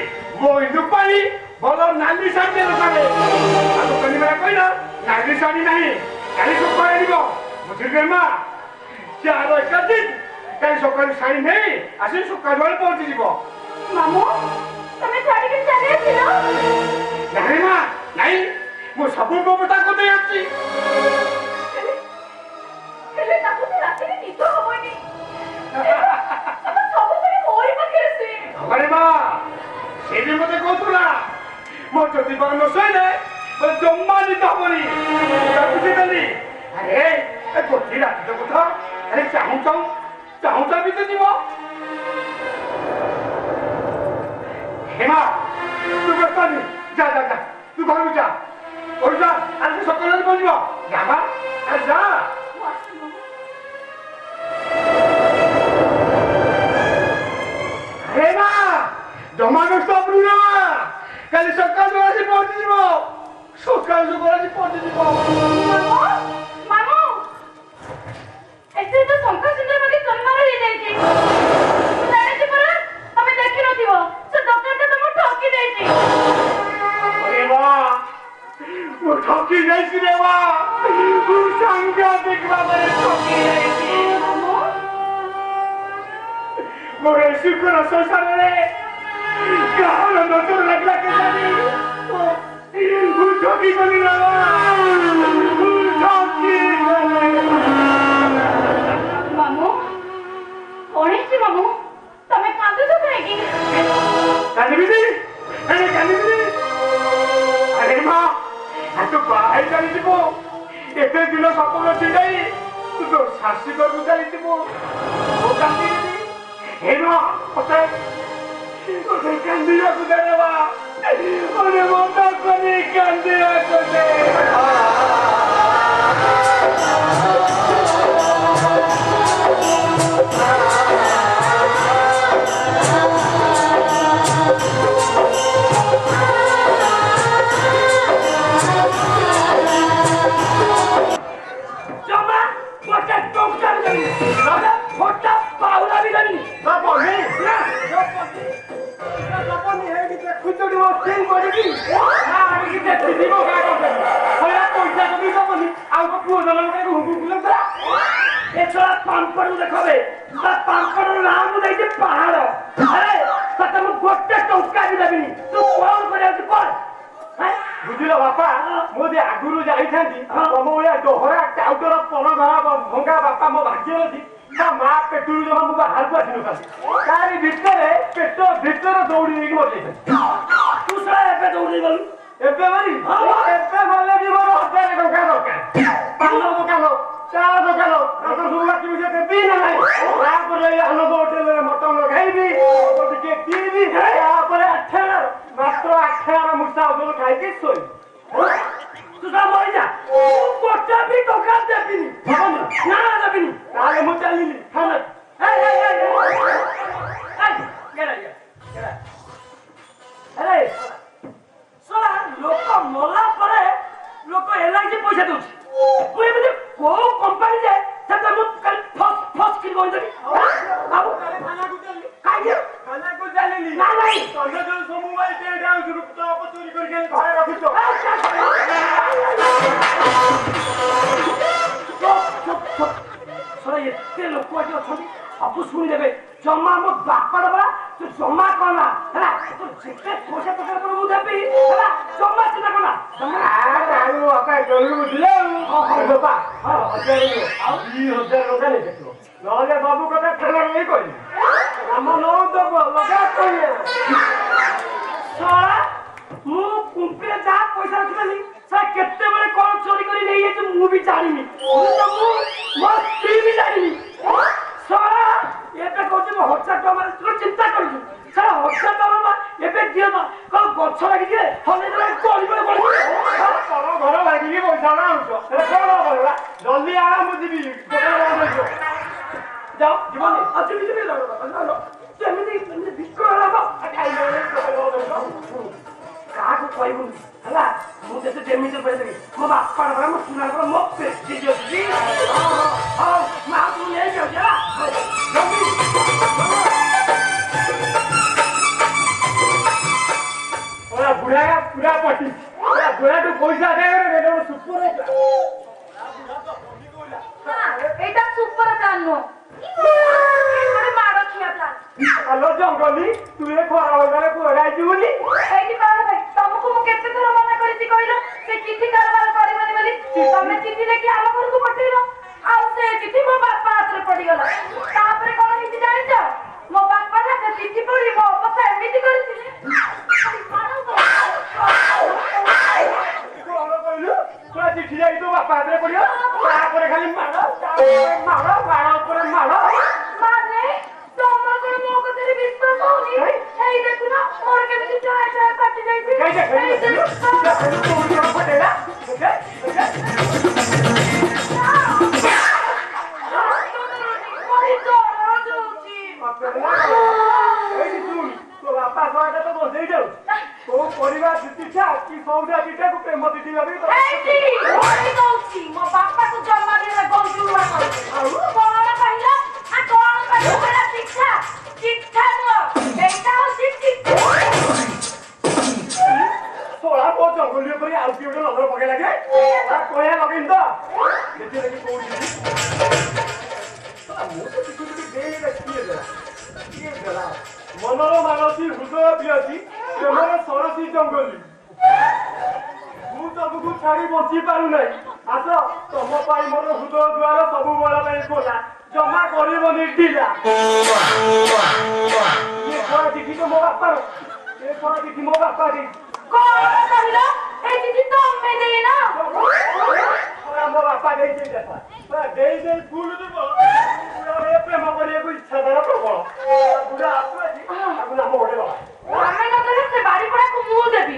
ମୋ ହିନ୍ଦୁ ପାଇଁ ଭଲ ନାଲି ଶାଢ଼ୀ ଦୋକାନରେ ଆଉ ଦୋକାନୀ ବେଳେ କହିଲା ନାଲି ଶାଢ଼ୀ ନାହିଁ କାଲି ସକାଳେ ଆଣିବ ବୁଝିଲେ ମା ସେ ଆର ଏକା ଦିନ କାଲି ସକାଳୁ ଶାଢ଼ୀ ନେଇ ଆସି ସକାଳୁ ବେଳେ ପହଞ୍ଚିଯିବ। ମାମୁଁ ତମେ ଛାଡ଼ିକି ଚାଲି ଆସିଲ? ନାଇଁ ମା ନାଇଁ ମୁଁ ସବୁ ବ୍ୟବସ୍ଥା କରିଦେଇ ଆସିଛି। ହେଲେ ତାକୁ ତ ରାତିରେ ନିଦ ହବନି। ସବୁବେଳେ ମୋରି ପାଖରେ ଶୁଏ। ଆରେ ମା ସେ ବି ମତେ କହୁଥିଲା ମୋ ଯଦି ନ ଶୋଇଲେ ମୋତେ ଜମା ନିଦ ହବନି ବୁଝିଦେଲି। ଆରେ ଗୋଟିଏ ରାତିର କଥା ଆରେ ଚାହୁଁ ବିତେ ଯିବ। ହେମା ତୁ ବ୍ୟସ୍ତ ନି ଯା ଯା ଯା ତୁ ଘରକୁ ଯା ଘରକୁ ଯା ଆଜି ସକାଳେ ପହଞ୍ଚିବ ଯା ମା ଯା। ଆରେ ମା ଜମା ବ୍ୟସ୍ତ ହବନି ନା କାଲି ସକାଳୁ ଆସି ପହଞ୍ଚିଯିବ ସକାଳୁ ଆସି ପହଞ୍ଚିଯିବ। ମାମୁଁ ଏଥିରେ ତ ଶଙ୍ଖ ସୁନ୍ଦର ମତେ ଜନ୍ମର ହେଇଯାଇଛି। ଜାଣିଛି ପରା ତମେ ଦେଖିନଥିବ ସେ ଦୋକାନଟା ତମକୁ ଠକି ଦେଇଛି। ଆରେ ମା ମୁଁ ଠକି ଯାଇଛି ରେ ମା ମୁଁ ସାଂଘାତିକ ଭାବରେ ଠକି ଯାଇଛି। ମୋର ଶୁକ୍ର ସଂସାରରେ କାହାର ନଜର ଲାଗିଲା କେଜାଣି ମୁଁ ଠକି ଗଲି ନା ମୁଁ ଠକି ଗଲି। ମାମୁଁ କଣ ହେଇଛି ମାମୁଁ ତମେ କାନ୍ଦୁଛ କାହିଁକି? କାନ୍ଦିବିନି ଆରେ ମା ତୁ ବାହା ହେଇ ଚାଲିଯିବୁ ଏତେ ଦିନ ସପନ ଛିଣ୍ଡାଇ ତୁ ତୋ ଶାଶୀ ଘରକୁ ଚାଲିଯିବୁ ମୁଁ କାନ୍ଦିବିନି। ହେ ମା ମତେ କାନ୍ଦିବାକୁ ଦେ ମା ମତେ ମନ କରି କାନ୍ଦିବାକୁ ଦେ। ବୁଝିଲ ବାପା ମୁଁ ଯଦି ଆଗରୁ ଯାଇଥାନ୍ତି ତମ ଭଳିଆ ଡୋହରା ଟାଉଟର ପଣଘରା ଭଙ୍ଗା ବାପା ମୋ ଭାଗ୍ୟରେ ଅଛି ତା ମା ପେଟରୁ ଜମା ମୁଁ ବାହାରକୁ ଆସିନଥାନ୍ତି ତାରି ଭିତରେ ପେଟ ଭିତରେ ଦୌଡ଼ି ଦେଇକି ମରିଯାଇଥାନ୍ତି। ତୁ ସାରା ଏବେ ଦୌଡ଼ି ଗଲୁ ଏବେ ମାରି ଏବେ ଗଲେ ବି ମୋର 1000 ଟଙ୍କା ଦରକାର ପାନ ଦୋକାନ ଚା ଦୋକାନ ସବୁ ବାକି ଦେବି ନା ନାହିଁ ତାପରେ ଆନନ୍ଦ ହୋଟେଲରେ ମଟନ ଖାଇବି ଟିକେ ପିଇବି ତାପରେ ମାତ୍ର 8 ମୂଷା ଔଷଧ ଖାଇକି ଶୋଇବି। ତୁ ସାରା ମରିଯା ଗୋଟେ ବି ଟଙ୍କା ଦେବିନି ନା ଦେବିନି ତାହେଲେ ମୁଁ ଚାଲିଲି। ଲୋକ ମଲା ପରେ ଲୋକ LIC ପଇସା ଦଉଛି ମୁଁ ଏମିତି କୋଉ କମ୍ପାନୀ ଯେ ସେଟା ମୁଁ କାଲି ଫସ୍ କିରି କହିଦେବି ଆଉ ଥାନାକୁ ଚାଲିଲି ନା ନାଇଁ ତମେ ଯୋଉ ସମୁବାଇ ଏଇଟା ଚୋରି କରିକି ଘରେ ରଖିଛ ଏତେ ଲୋକ ଏଠି ଅଛନ୍ତି ସବୁ ଶୁଣିଦେବେ ଜମା ମୋ ବାପା ଦବା ତୁ ଜମା କଲା ହେଲା ତୁ ଯେତେ ପଇସା ଦରକାର ମୁଁ ଦେବି ହେଲା ଜମା ଚିନ୍ତା କଲା ହୋଟେଲରୁ ବୁଝିଲେ ଆଉ ବାପା 2000 ଟଙ୍କା ନେଇଯିବ ନହେଲେ ସବୁ କଥା ଥାନାରେ ନେଇ କହିବି ଆମ ନଉ ଦେବ ଲଗା କହିଲେ ଶଳା ମୁଁ କୁମ୍ପିରେ ଯାହା ପଇସା ରଖିଥିଲି ସେ କେତେବେଳେ କଣ ଚୋରି କରି ନେଇଯାଇଛି ମୁଁ ବି ଜାଣିନି ମୋ ସ୍ତ୍ରୀ ବି ଜାଣିନି ଶଳା ଏବେ କହୁଛି ମୁଁ ହଜାର ଟଙ୍କା ମାନେ ତୁ ଚିନ୍ତା କରୁଛୁ ଶଳା 1000 ଟଙ୍କା ଏବେ ଦିଅ ନା କଣ ଗଛ ଲାଗିଛି ହଲେଇ ଘର ଭାଙ୍ଗିକି ପଇସା ଆଣୁଛ କଣ ହବ ଜଲ୍ଦି ଆଣ ମୁଁ ଯିବି ଯାଅ ଯିବନି ଯିବି ସେମିତି ବିକଳ ହବ କାହାକୁ କହିବୁନି ହେଲା ମୁଁ ଯେତେ ଯେମିତି କହିଦେବି ମୋ ବାପା ମୋ ସୁନା ମୋ ପ୍ରେଷ୍ଟିଜ୍ ଅଛି ହଉ ମା ତୁ ନେଇଯାଉଛି ହେଲା ବୁଢା ପୁରା ପଟି ବୁଢାଠୁ ପଇସା এইটা সুপার প্ল্যান নো মানে মাড় খিয়া প্ল্যান হ্যালো জঙ্গলি তুই খরা বেলায় কোড়াই দিবনি এইটি পারে ভাই তমকু মু কেতে থর মনা করিছি কইলো সে চিঠি কারবার করিবনি বলি তুমি চিঠি লেখি আম ঘরକୁ পঠাইলো ଆଉ ସେ ଚିঠି ମୋ ବାପା ହାତରେ ପଡିଗଲା ତାପରେ କଣ ହେଇଛି ଜାଣିଛ ମୋ ବାପା ନା ସେ ଚିଠି ପଢି ମୋ ଅବସ୍ଥା ଏମିତି କରିଥିଲେ ଚିଠି ଯାଇ ତୋ ବାପା ହାତରେ ପଡିବ ତାପରେ ଖାଲି ମାଡ଼ ଉପରେ ମାଡ଼ ମାନେ ତମର କଣ ମୋ କଥାରେ ବିଶ୍ୱାସ ହଉନି ଏଇ ଦେଖୁନ ମୋର କେମିତି ଚାହା ଚାହା କାଟି ପରିବାର ଚିଠା କି ସୌଦା ଚିଠାକୁ ପ୍ରେମ ଚିଠି ଭାବି ମୋ ବାପାକୁ ଜମା ଦିନରେ ଗଞ୍ଜୁଆ କଣ କହିଲ କଣ କହିଲ ଚିଠା ଚିଠା ନୁହଁ ଏଇଟା ହଉଛି ଶଳା ମୋ ଜଙ୍ଗଲି ଉପରେ ଆଉ କିଏ ଗୋଟେ ନଜର ପକେଇ ଲାଗେ କହିବା ଲଗେଇନି ତ ଦେଖି ଦେଖି କହୁଛି ମନର ମାନସୀ ହୃଦୟ ବି ଅଛି ପ୍ରେମର ସରସୀ ଜଙ୍ଗଲି ମୁଁ ତମକୁ ଛାଡି ବଞ୍ଚି ପାରୁନାହିଁ ଆସ ତମ ପାଇଁ ମୋର ହୃଦୟ ଦ୍ୱାର ସବୁବେଳେ ପାଇଁ ଖୋଲା ଜମା କରିବନି ଢିଲା ଚିଠି ତ ମୋ ବାପାର ଏ କଣ ଚିଠି ମୋ ବାପା ଦେଇଛି କଣ କହିଲ এই চিঠি তুমি দেইনা ମୋ ବାପା ଦେଇଛି ଦେଇ ଫୁଲ ଯିବ ପ୍ରେମ କରିବାକୁ ଇଚ୍ଛା ତାର ପ୍ରବଳ ବୁଢା ଆସୁଅଛି ତାକୁ ନାମ ଗୋଟେ ଲଗା ଆମେ ନ ଦେଲେ ସେ ବାড়ি ପଡାକୁ ମୁଁ ଦେବି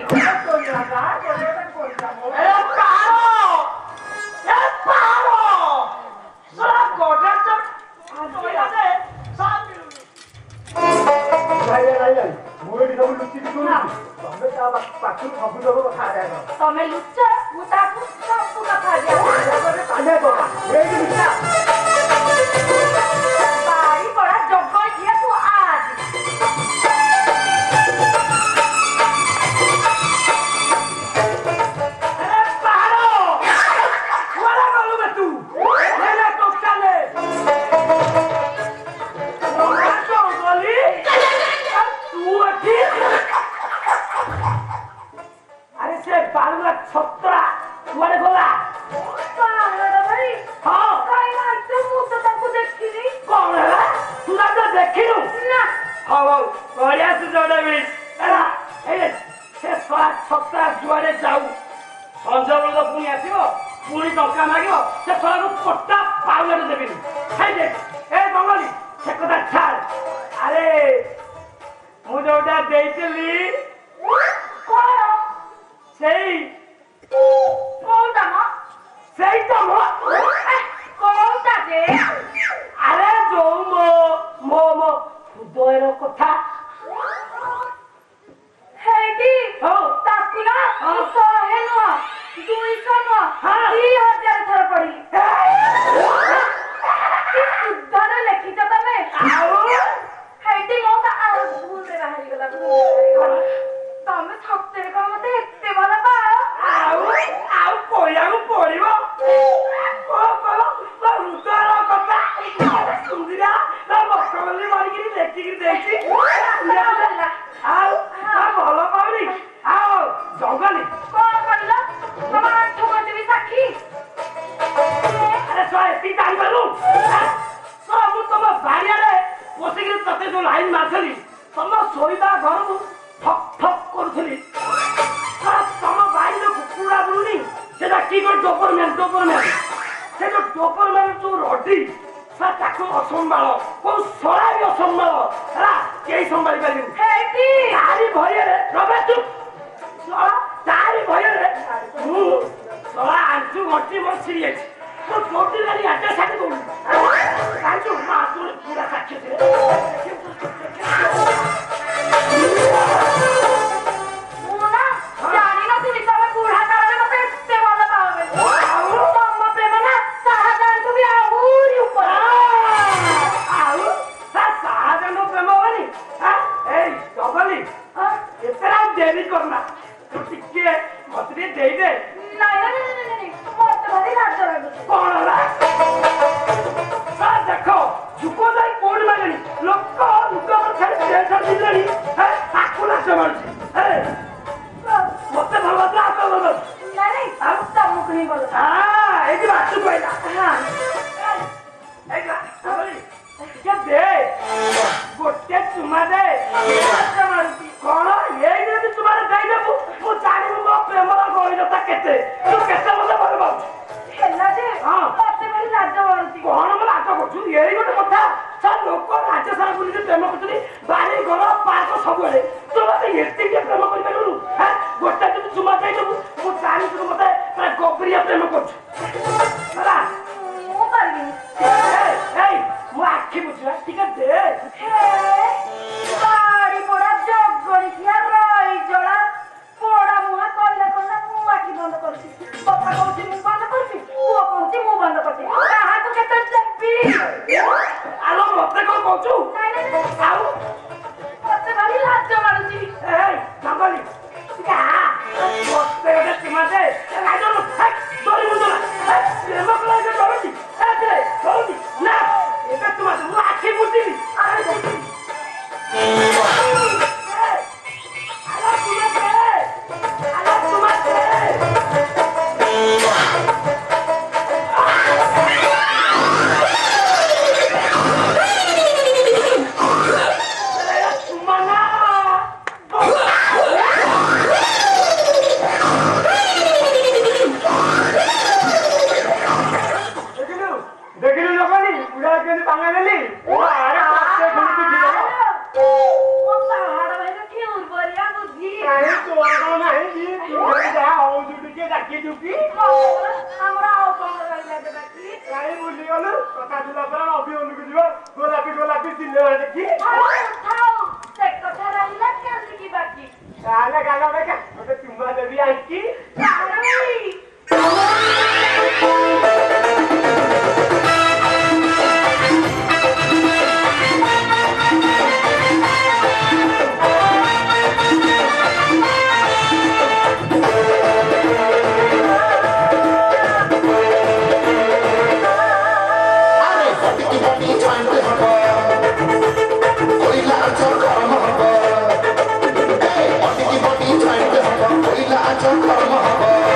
ତମେ ଲୁଚ ମୁଁ ତାକୁ ସବୁ କଥା ବାড়ি ପଡା ଜଗଇଥିବାକୁ ଆଜ ଯୁଆଡେ ଯାଉ ସଞ୍ଜ ବେଳ ପୁଣି ଆସିବ ପୁଣି ଟଙ୍କା ମାଗିବ ସେ ଶଳାକୁ ପଟା ପାଉଲାଟେ ଦେବିନି ଏ ବଙ୍ଗଳୀ ସେ କଥା ଛାଡ ଆରେ ମୁଁ ଯୋଉଟା ଦେଇଥିଲି କଣ ସେଇ କୋଉଟା ମ ସେଇଟା ମୋ କୋଉଟା ଯେ ଆରେ ଯୋଉ ମୋ ହୃଦୟର କଥା ହେଇଟି ତାକୁ ନା 100 ନୁହଁ 200 ନୁହଁ 3000 ଥର ପଢିଲି କି ସୁଦ୍ଧରେ ଲେଖିଛ ତମେ ହେଇଟି ମୋ ଭୁଲରେ ବାହାରିଗଲା ତମେ ସତରେ କଣ ମତେ ଏତେ ଭଲ ପାଅ ଆଉ କହିବାକୁ ପଡିବ ହୃଦୟର କଥା ସୁନ୍ଦରିଆ ମକମଲି ମାରିକିରି ଲେଖିକିରି ଦେଇଛି ଆଉ ଭଲ ପାଉନି ଆଉ ଜଙ୍ଗଲି କଣ କହିଲ ତମ ଆଣ୍ଠୁ ଗଣ୍ଠି ବି ସାକ୍ଷୀ कि डोपरम्यान से जो डोपरम्यान जो रडी सा ताको असंभाल को सड़ा भी असंभाल हला केही संभाली पारिबे हेटी तारी भय रे रबे तू सड़ा तारी भय रे मु सड़ा आंचू गंटी मोर छिड़ी अछि तो जोटी गाड़ी आटा साथे दौड़ी आंचू मासुर पूरा साक्षी दे मुना जानी न तू निसाला बूढ़ा काले मते ते वाला पावे तम प्रेम ना साहजान को भी आउरी ऊपर आउ सा साजन प्रेम बनी हां ए डबली इतना देरी करना तू टिके मते दे दे नहीं मत भारी लाज लागो कौन होला सा देखो झुको जाई कोड मागनी लोक लुका पर खाली टेंशन दिलनी है आकुला समालची है मते भगवत आप बोलो नहीं अब तब मुख नहीं बोलो हां एजी बात कहला हां एगा बोली के दे गोटे चुमा दे कौन ये যদি তোমার গাই দেবো মু জানিবু মো প্রেমর গহিরতা কেতে তু কেতে মতে ভাল পাউ হেলা যে हां মতে ভারি লাজ মারুতি कौन मला आटा करछु एई गोटे कथा सब लोक राज्य सारा बुली प्रेम करछनी बारी घर पार्क सब बेले तो मते एति के प्रेम करि पालु हां गोटे যদি চুমা দেই দেবো মু জানি তু মতে প্রায় গবরিয়া প্रेम করछुhala মু পারবি এই মু আখি বুঝলা ঠিক আছে হে বাড়ি পড়া জগড়ি কিয়া রই জড়া পড়া মুহা কইলা কইলা মু আখি বন্ধ করছি কথা কইছি মু বন্ধ করছি ও কইছি মু বন্ধ করছি কাহা তো কেতে দেবি আলো মতে কোন কইছু নাই আউ মতে ভারি লাজ মারুছি এই কাবালি যা মতে ওটা চুমা দে রাজো হাই দড়ি মুন্দলা প্রেম করা যে দড়ি এ দে দড়ি না এটা তোমার মু আখি বুঝিনি আরে দেখি আলো তোমাকে সুমানা देखिलु लोकानी उडा केनी पांगा नेली अरे पत्ते खुलती दिला ও পাহাড় বাইরে কি উর্বরিয়া বুদ্ধি नाही तोरा नाही जी तू जा हो जुटी डाकी दुकी আমরা আও কোন লাগলা দে বাকি काई बोली गलो कथा दिला पर अभी उनको दियो गोलापी दिले देखी थाओ से কথা রাইলা কেন কি বাকি गाला गाला बेका ओते चुम्मा देबी आकी আরে Come on.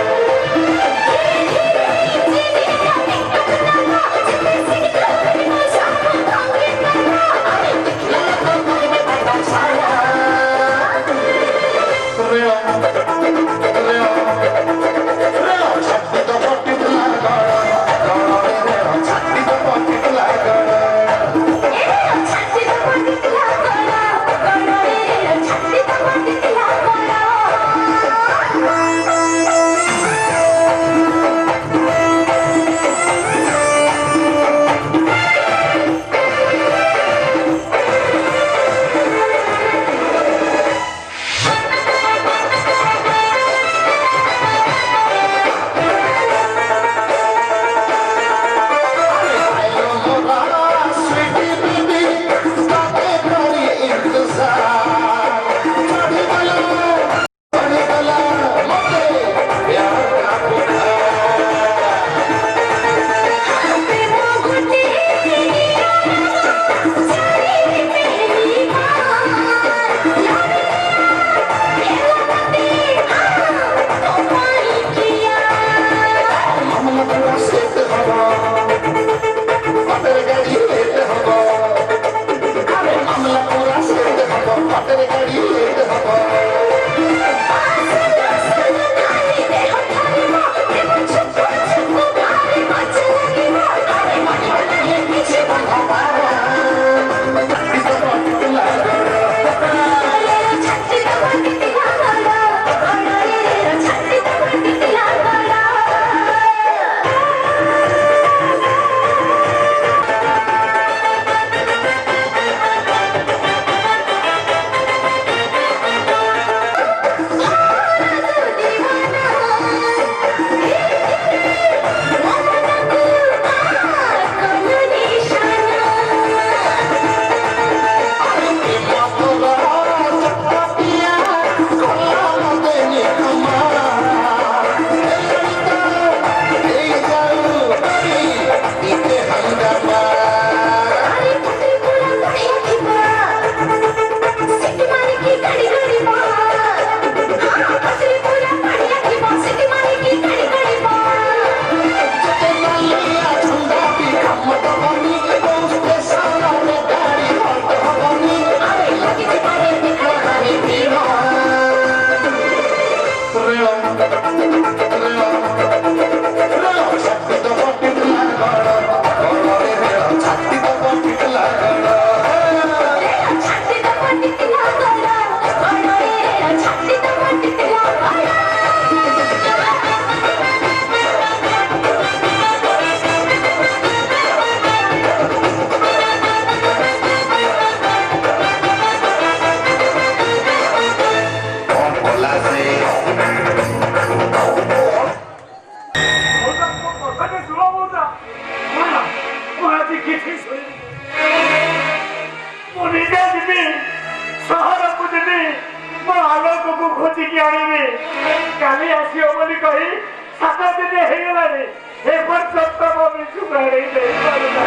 दिन ହେଇଗଲାଣି ଏ ପର୍ଯ୍ୟନ୍ତ ମୋ ବିଜୁ ବାହାରି ଦେଇପାରୁନା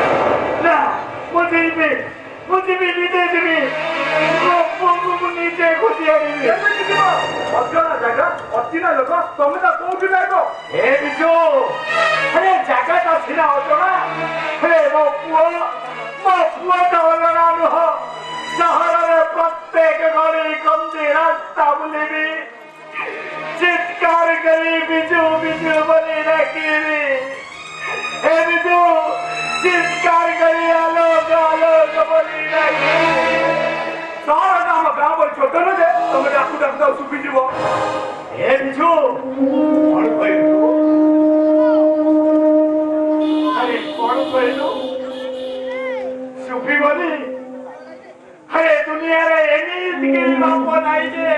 ନା ମୁଁ ଯିବି ନିଜେ ଯିବି ମୋ ପୁଅକୁ ମୁଁ ନିଜେ ଖୋଜି ଆଣିବି କେମିତି ଯିବ ଅଜଣା ଜାଗା ଅଚିହ୍ନା ଲୋକ ତମେ ତା କୋଉଠି ରହିବ ଏ ବିଜୁ ଆରେ ଜାଗାଟା ସିନା ଅଜଣା ହେଲେ ମୋ ପୁଅଟା ଅଲଗା ନୁହଁ ସହରରେ ପ୍ରତ୍ୟେକ ଗଳି କନ୍ଦି ରାସ୍ତା ବୁଲିବି ଚିତ୍କାର କରି ବିଜୁ ବୋଲି ଡାକିବି ଏ ବିଜୁ ଚିତ୍କାର କରି ଆଲୋକ ବୋଲି ଡାକିବି ସହରଟା ଆମ ଗାଁ ବଳି ଛୋଟ ନୁହେଁ ଯେ ତମେ ଡାକୁ ଶୁଭିଯିବ ଏ ବିଜୁ କଣ କହିଲୁ ଆରେ କଣ କହିଲୁ ଶୁଭିବନି ଆରେ ଦୁନିଆରେ ଏମିତି କେହି ବାପ ନାହିଁ ଯେ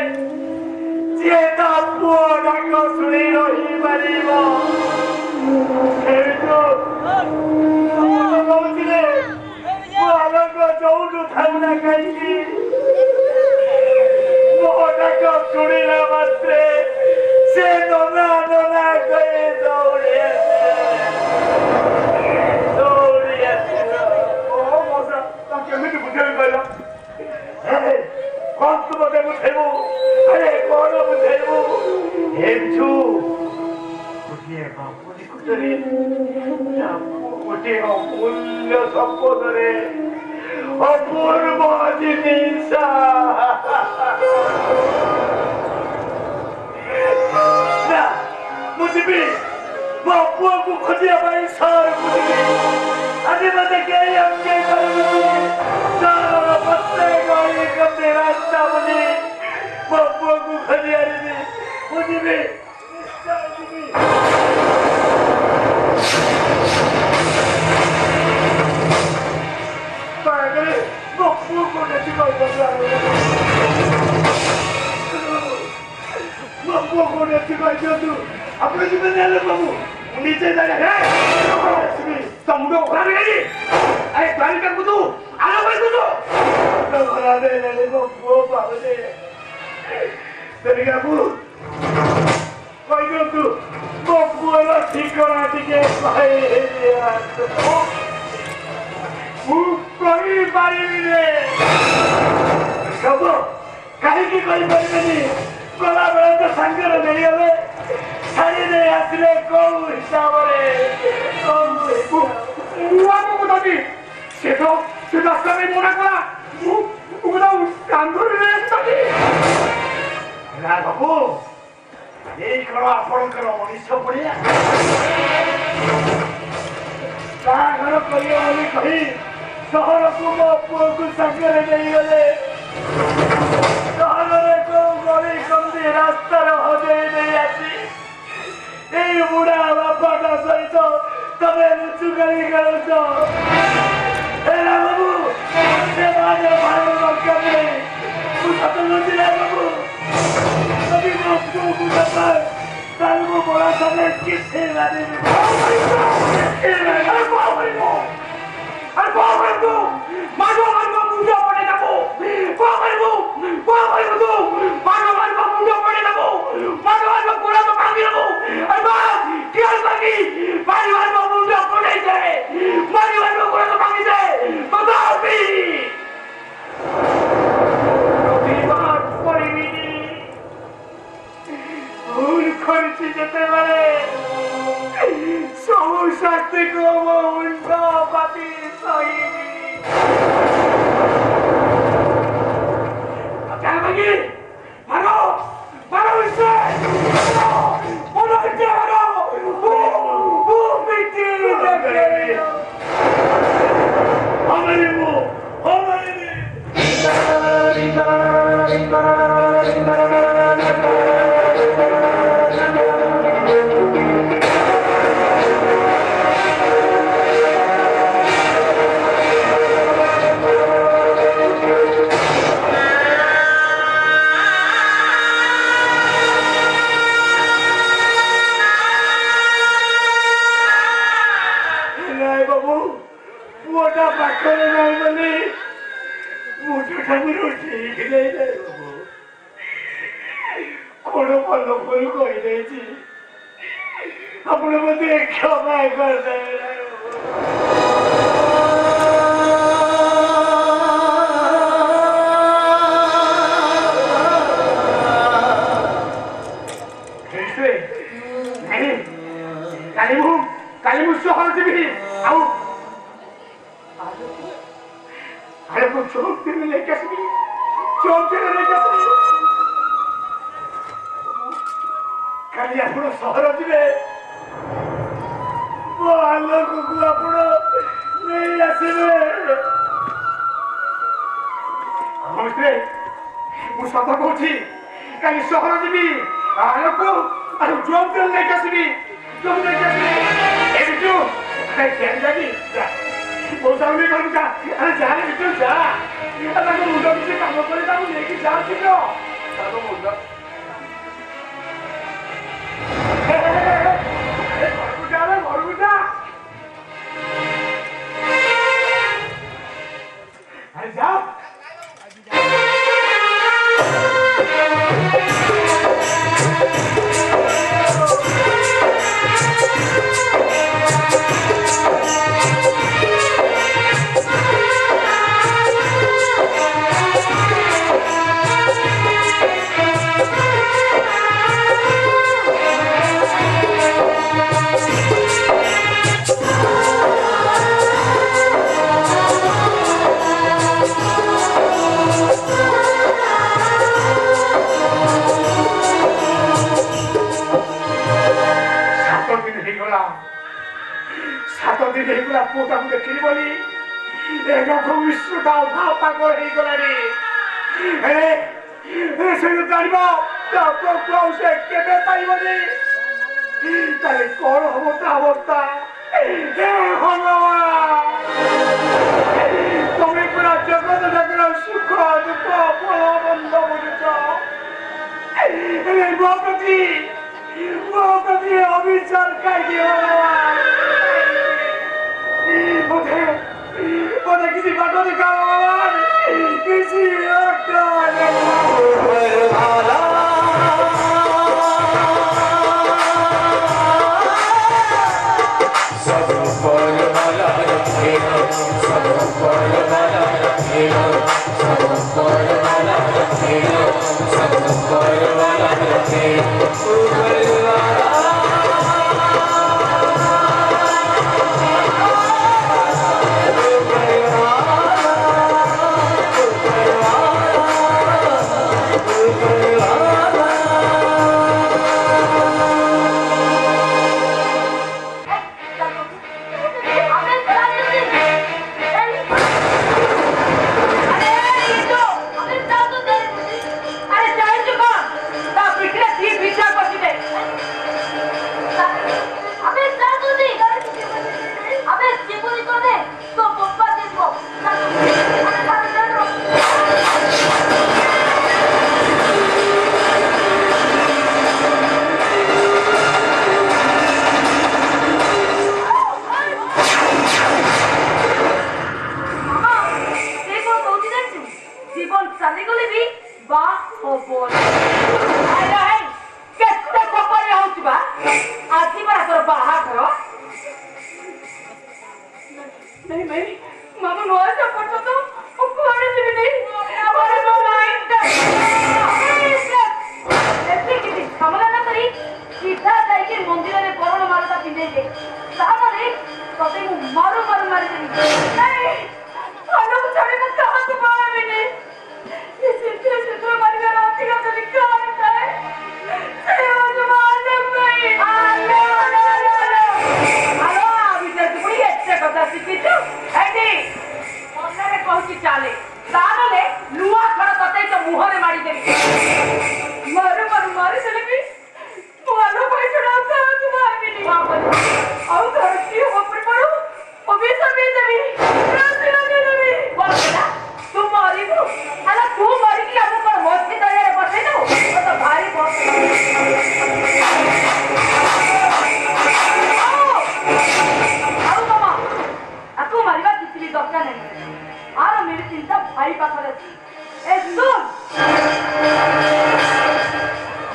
ଯିଏ ତା ପୁଅ ଡାକ ଶୁଣି ରହିପାରିବ କହୁଥିଲେ ମୋ ଆଲୋକ ଯୋଉଠୁ ଥାଉ ନା କାହିଁକି ମୋ ଡାକ ଶୁଣିଲା ମାତ୍ରେ ସେ ନନା କହି ଦୌଡ଼ି ଆସିବ କେମିତି ବୁଝେଇ କହିଲ କଣ ତୁ ମତେ ବୁଝେଇବୁ ଆରେ କଣ ବୁଝେଇବୁ ହେଉଛୁ ଗୋଟିଏ ବାପୁ ନିକୁଟରେ ଗୋଟିଏ ଅମୂଲ୍ୟ ସମ୍ପଦରେ ଅପୂର୍ବ ଜିନିଷ ନା ମୁଁ ଯିବି ମୋ ପୁଅକୁ ଖୋଜିବା ପାଇଁ ସହରକୁ ଯିବି ଆଜି ମତେ କେହି ଅଙ୍କେ କରିବି ସହରର ପ୍ରତ୍ୟେକ ଗଳି ରାସ୍ତା ବୁଲି ମୋ ପୁଅକୁ ଖୋଜି ଆଣିବି ମୁଁ ଯିବି ନିଶ୍ଚୟ ଯିବି ଦୟାକରି ମୋ ପୁଅକୁ ଦେଖି କହିଦିଅନ୍ତୁ ମୋ ପୁଅକୁ ଦେଖି କହିଦିଅନ୍ତୁ ଆପଣ ଯିବେ ହେଲେ ବାବୁ ନିଜେ ଆସିବି ତମକୁ ଖରାପ ହେଇଛି ଆରେ ଦ୍ୱାରିକାକୁ ତୁ ଆର ପାଇକୁ ତୁ ଖରାପ ହେଇଗଲେ ମୋ ପୁଅ ପାଉନି ତେରିକାକୁ କହିଦିଅନ୍ତୁ ମୋ ପୁଅର ଠିକଣା ଟିକେ କହିଦିଅନ୍ତୁ ମୁଁ କହିପାରିବିନି ସବୁ କାହିଁକି କହିପାରିବେନି ଗଲାବେଳେ ତ ସାଙ୍ଗରେ ନେଇଗଲେ ଛାଡ଼ି ଦେଇ ଆସିଲେ କୋଉ ହିସାବରେ ମୁଁ ଆମକୁ ଦେବି ସେ ରାସ୍ତା ପାଇଁ ମନା କଲା ମୁଁ କାନ୍ଧରେ ଦେବି ନା ବାବୁ ଏଇ କଣ ଆପଣଙ୍କର ମଣିଷ ପଡ଼ିଆ ବାହାଘର କରିବ ବୋଲି କହି ସହରକୁ ମୋ ପୁଅକୁ ସାଙ୍ଗରେ ନେଇଗଲେ ସହରରେ କୋଉ ଗଳି କନ୍ଦି ରାସ୍ତାରେ ହଜେଇ ଦେଇ ଆସି ଏଇ ବୁଢା ବାପାଟା ସହିତ ତମେ ଲୁଚୁକାଳି ଖେଳୁଛ ହେଲା ବାବୁ ସେ ଭାଇର ଦରକାର ନାହିଁ ମୁଁ ସତ ଲୁଚିଲା ବାବୁ ଯଦି ମୋ ପୁଅକୁ ଦେବା ତାହେଲେ ମୁଁ ବଳା ସାଙ୍ଗେ କିଛି ମାରିବି ଯେତେବେଳେ ସବୁ ଶକ୍ତିକୁ ମୋ ମୁଣ୍ଡ ପାତି ସହିବି ପୁଅଟା ପାଖରେ ନାହିଁ ବୋଲି ମୁଠଟାକୁ ଠିକ ନେଇ କଣ ଭଲ ଭୁଲ କହିଦେଇଛି अपने मुझे क्षमा कर दे। काली मुझसे हर भी आओ अरे को चौक पे मिले कैसे चौक पे मिले कैसे काली अपनो शहर जिबे वो आलो को अपनो नहीं आसीबे हमसे मु सता कहछि काली शहर जिबी आलो को अरे चौक पे मिले कैसे तुम नहीं कैसे ए बिट्टू अरे क्या जागी बहुत सामने कर जा अरे जा रे बिट्टू जा अरे को मुंडा से काम करे ता लेके जा छिलो ताको मुंडा अरे घर जा अरे जा पोटा को देखली बोली एगो भविष्यटा भाव पागल हे गलानी अरे से जानिबो तो क्लाउ से केबे पाइबनी ताले कोन अवस्था अवस्था हे भगवान তুমি পুরা জগৎ জগৎ সুখ দুঃখ ফল বন্ধ বুঝছো এই মহাপ্রতি অবিচার কাই দিও मुझे किसी बातों ने कहा किसी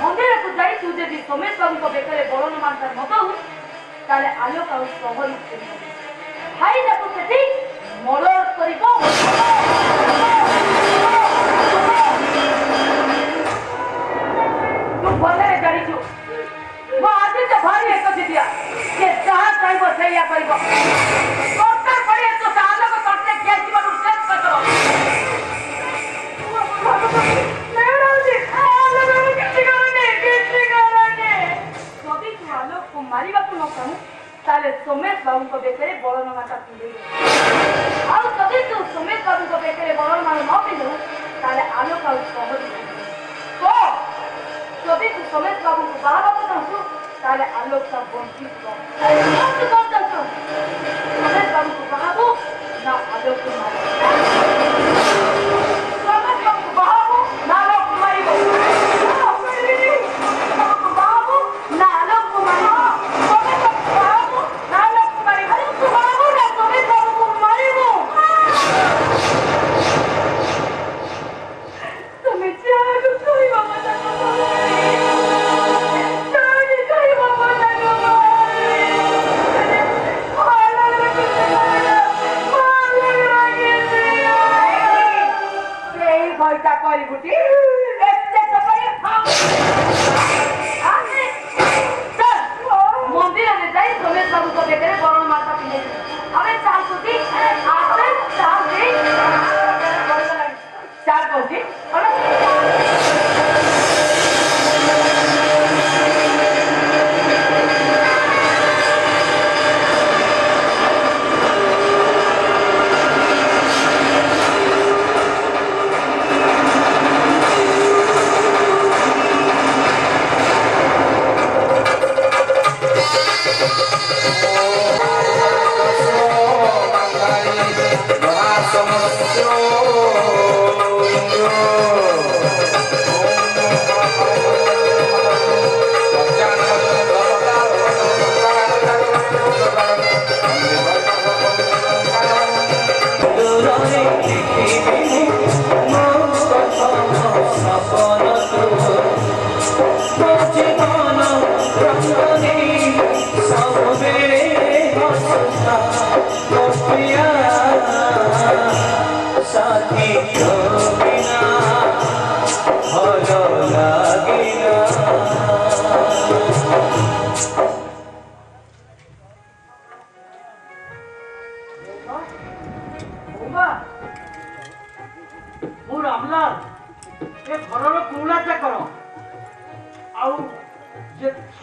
मंदिर को जाई तू जदि सोमेश बाबू को बेकरे बड़न मानतार मत ताले आलोक आउ सहरी भाई जाको सेठी मर्डर करिबो तू भले जानी छु मो आदि तो भारी एक दिया के जहां चाहबो सेया करिबो कोटा पड़े तो आलोक कटले के जीवन उठेस करतो नहीं राजी आलोक किछि करने जदि तू आलोक को मारिबा को न चाहू ताले सोमेश बाबू को बेकरे बड़न माता पिंदे आ जदि तू सोमेश बाबू को बेकरे बड़न माता न पिंदे ताले आलोक आउ सहरी तो जदि तू सोमेश बाबू को बाबा को चाहू ताले आलोक सा वंचित हो तू कौन चाहू सोमेश बाबू को बाबू ना आलोक को मारो सोमेश बाबू को बाबू ना आलोक को मारिबो बाबू ना आलोक को मारिबो सोमेश बाबू ना आलोक को मारिबो तू बाबू ना सोमेश बाबू को मारिबो तुम्हें चाह कोई बाबा ना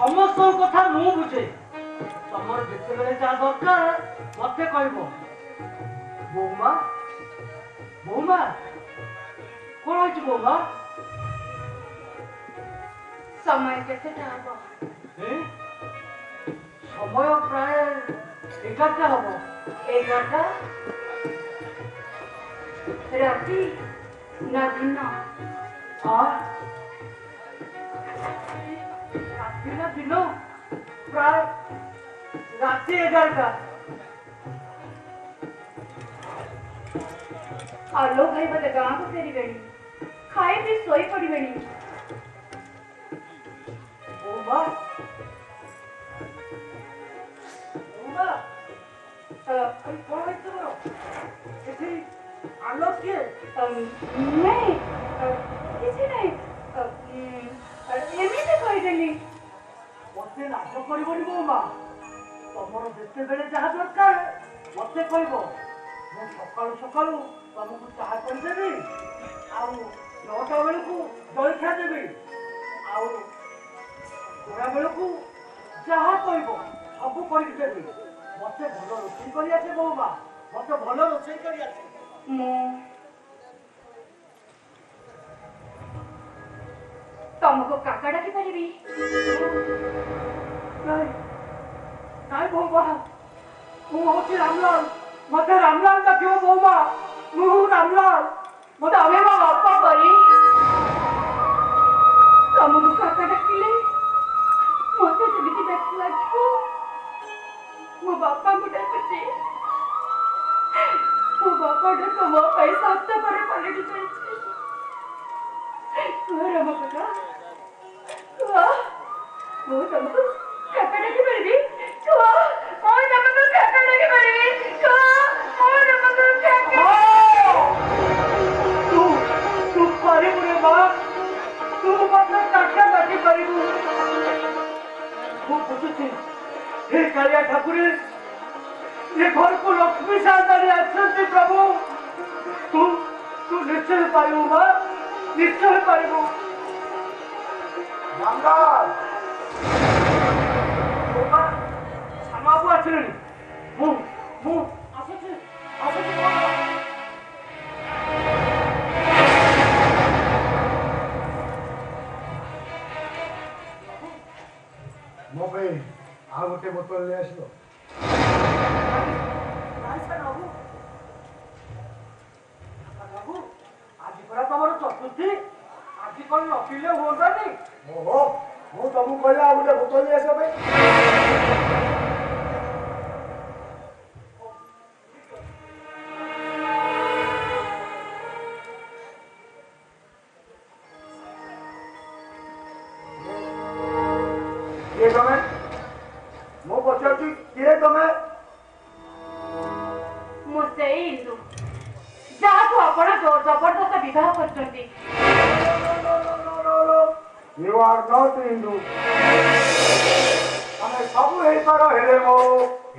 समस्त कथा मु बुझे तमर जेते बेले जा दरकार मते कहबो बोमा बोमा कोन होइछ बोमा समय केते जाबो समय प्राय 11टा हबो 11टा राती ना दिन दिन प्राय राति 11टा आलो भाई बोले गाँव को फेरी बेणी खाए भी सोई पड़ी बेणी ओबा कोई कौन है तुम्हारा किसी आलोक के नहीं किसी नहीं एमी से कोई देली मते लाज करबोनी बोमा तमरो जेते बेले जहा दरकार मते कहबो मु सकाळु सकाळु तुमको चाह कर देबी आउ 9टा बेले को जलखा देबी आउ गोरा बेले को जहा कहबो सब कर देबी मते भलो रोटी करी आछे बोमा मते भलो रोटी करी आछे मु तुमको काका डाकी पारिबी नहीं बोमा मु होची रामलाल मते रामलाल डाकियो बोमा मु रामलाल मते तमे मो बापा परी तुमको काका डाकिले मते जेमिति देख लागो मो बापा को डाकुची मो बापा डाको मो पैसा हफ्ता पर पलटी जाइछे राम काका वाह मो तुमको काका डाकी पारिबी वाह ठाकुर ये घर को लक्ष्मी साधारी आछंती प्रभु तू तू निश्चय पाइबू बा निश्चय पाइबू जंगल बाबा समाबू आछिले मु मु आछे बाबा ମୋ ପାଇଁ ଆଉ ଗୋଟେ ବୋତଲ ନେଇ ଆସିବ ଆଜି ପରା ତମର ଚତୁର୍ଥୀ ଆଜି କଣ ନ ପିଇଲେ ହୁଅନ୍ତାନି ଓହୋ ମୁଁ ତମକୁ କହିଲି ଆଉ ଗୋଟେ ବୋତଲ ନେଇ ଆସିବା ପାଇଁ କିଏ ତମେ ମୁଁ ପଚାରୁଛି କିଏ ତମେ ମୁଁ ସେଇ ଇନ୍ଦୁ ଯାହାକୁ ଆପଣ ଜୋର ଜବରଦସ୍ତ ବିବାହ କରୁଛନ୍ତି You are not Hindu. ଆମେ ସବୁ ହେଇପାର ହେଲେ ମୋ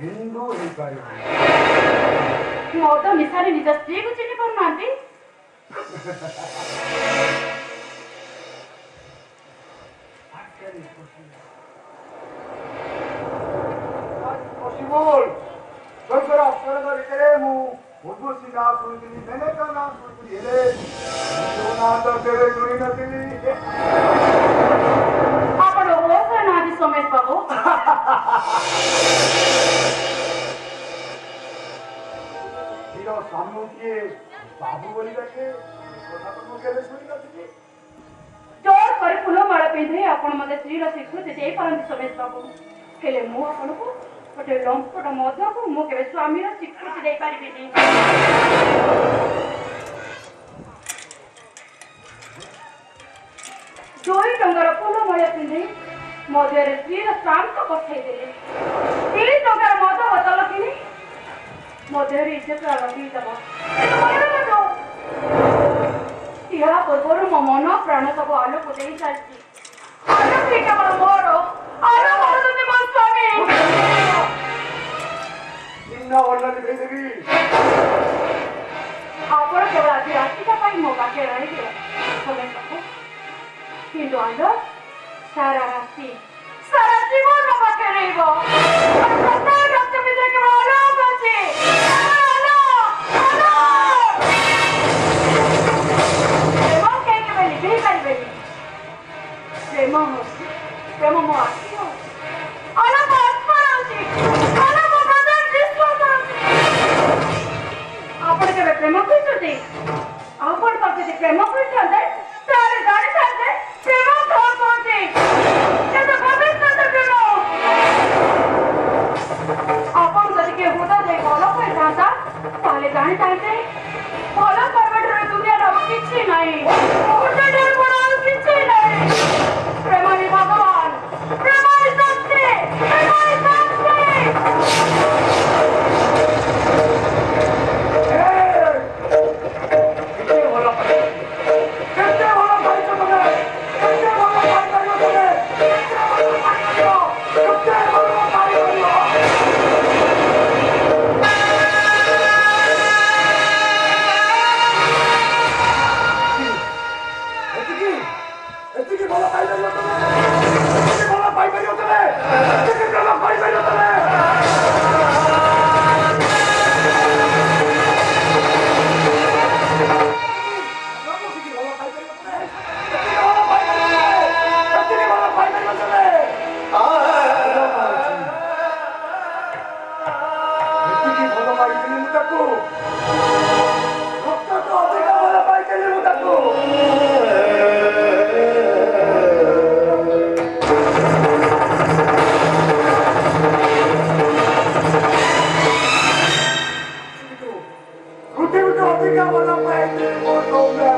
ହିନ୍ଦୁ ହେଇପାରିବ ମଦ ନିଶାରେ ନିଜ ସ୍ତ୍ରୀକୁ ଚିହ୍ନି ପାରୁନାହାନ୍ତି possible. Doktor ଅକ୍ଷରଙ୍କ ଭିତରେ ମୁଁ ଉର୍ବଶୀ ନାଁ ଶୁଣିଥିଲି ମେନେକା ନାଁ ଶୁଣିଥିଲି ହେଲେ ମୋ ନାଁ ତ କେବେ ଶୁଣି ନଥିଲି ଆପଣ ଓସ ନାହାନ୍ତି ସୋମେଶ ବାବୁ ଧୀର ସ୍ୱାମୀ କିଏ ବାବୁ ବୋଲି ଡାକେ କଥା ତ ମୁଁ କେବେ ଶୁଣି ନଥିଲି ଜୋର କରି ଫୁଲମାଳ ପିନ୍ଧି ଆପଣ ମତେ ସ୍ତ୍ରୀର ସ୍ୱୀକୃତି ଦେଇପାରନ୍ତି ସୋମେଶ ବାବୁ ହେଲେ ମୁଁ ଆପଣଙ୍କୁ ଗୋଟେ ଲମ୍ପଟ ମଦକୁ ମୁଁ କେବେ ସ୍ୱାମୀର ସ୍ୱୀକୃତି ଦେଇପାରିବିନି ଦୁଇ ଟଙ୍କାର ଫୁଲମାଳ ପିନ୍ଧି ମଦରେ ସ୍ତ୍ରୀର ଶ୍ରାନ୍ତ ପଠାଇ ଦେଲେ 3 ଟଙ୍କାର ମଦ ବୋତଲ କିଣି ମଦରେ ଇଜ୍ଜତ ଲଗେଇଦବ ଏହା ପୂର୍ବରୁ ମୋ ମନ ପ୍ରାଣ ସବୁ ଆଲୋକ ଦେଇ ଚାଲିଛି ଆଲୋକ କେବଳ ମୋର ଆଲୋକ ହେଉଛନ୍ତି ମୋ ସ୍ୱାମୀ ନିମ୍ନ ବର୍ଣ୍ଣ ଦେଖେଇଦେବି ଆପଣ କେବଳ ଆଜି ରାତିଟା ପାଇଁ ମୋ ପାଖରେ ରହିବେ ସମସ୍ତଙ୍କୁ କିନ୍ତୁ ଆଲୋକ ସାରା ରାତି ସାରା ଜୀବନ ମୋ ପାଖରେ ରହିବ ପ୍ରତ୍ୟେକ ରାତି ଭିତରେ କେବଳ ଆଲୋକ ଅଛି ପ୍ରେମ ମୋ ଆଖି ଅଲପ ଅର୍ଥ ରହୁଛି ଅଲପ ପ୍ରଦାନ ବିଶ୍ୱାସ ରହୁଛି ଆପଣ କେବେ ପ୍ରେମ କରିଛନ୍ତି ଆପଣ ତ ଯଦି ପ୍ରେମ କରିଛନ୍ତି ତାହେଲେ ଜାଣିଥାନ୍ତେ ପ୍ରେମ କଣ କହୁଛି କିନ୍ତୁ ଭବିଷ୍ୟତ ପ୍ରେମ ଆପଣ ଯଦି କିଏ ହୃଦୟ ଦେଇ ଭଲ କରିଥାନ୍ତା ତାହେଲେ ଜାଣିଥାନ୍ତେ ଭଲ ପାଇବାଠାରୁ ଦୁନିଆରେ ଆଉ କିଛି ନାହିଁ କିଛି ନାହିଁ ପ୍ରେମ ହିଁ ଭଗବାନ ପ୍ରେମ ହିଁ ଶକ୍ତି ପ୍ରେମ ହିଁ ଶକ୍ତି କେତେ ଭଲ ପାଇଛ ତମେ କେତେ ଭଲ ପାଇପାରିବ ତମେ କେତେ ଭଲ ପାଇପାରିବ କେତେ ଭଲ ପାଇପାରିବ ଏତିକି ଭଲ ପାଇପାରିବ ତମେ ଏତିକି ଭଲ ପାଇପାରିବ ତମେ ଏତିକି ପ୍ରେମ ପାଇପାରିବ ତମେ ଏତିକି ଭଲ ପାଇପାରିବ ତମେ ଏତିକି ଭଲ ପାଇପାରିବ ତମେ ଏତିକି ଭଲ ପାଇଥିଲି ମୁଁ ତାକୁ ଭକ୍ତଠୁ ଅଧିକ ଭଲ ପାଇଥିଲି ମୁଁ ତାକୁ ପୃଥିବୀଠୁ ଅଧିକା ଭଲ ପାଇଥିଲି ମୋ ସୌମ୍ୟା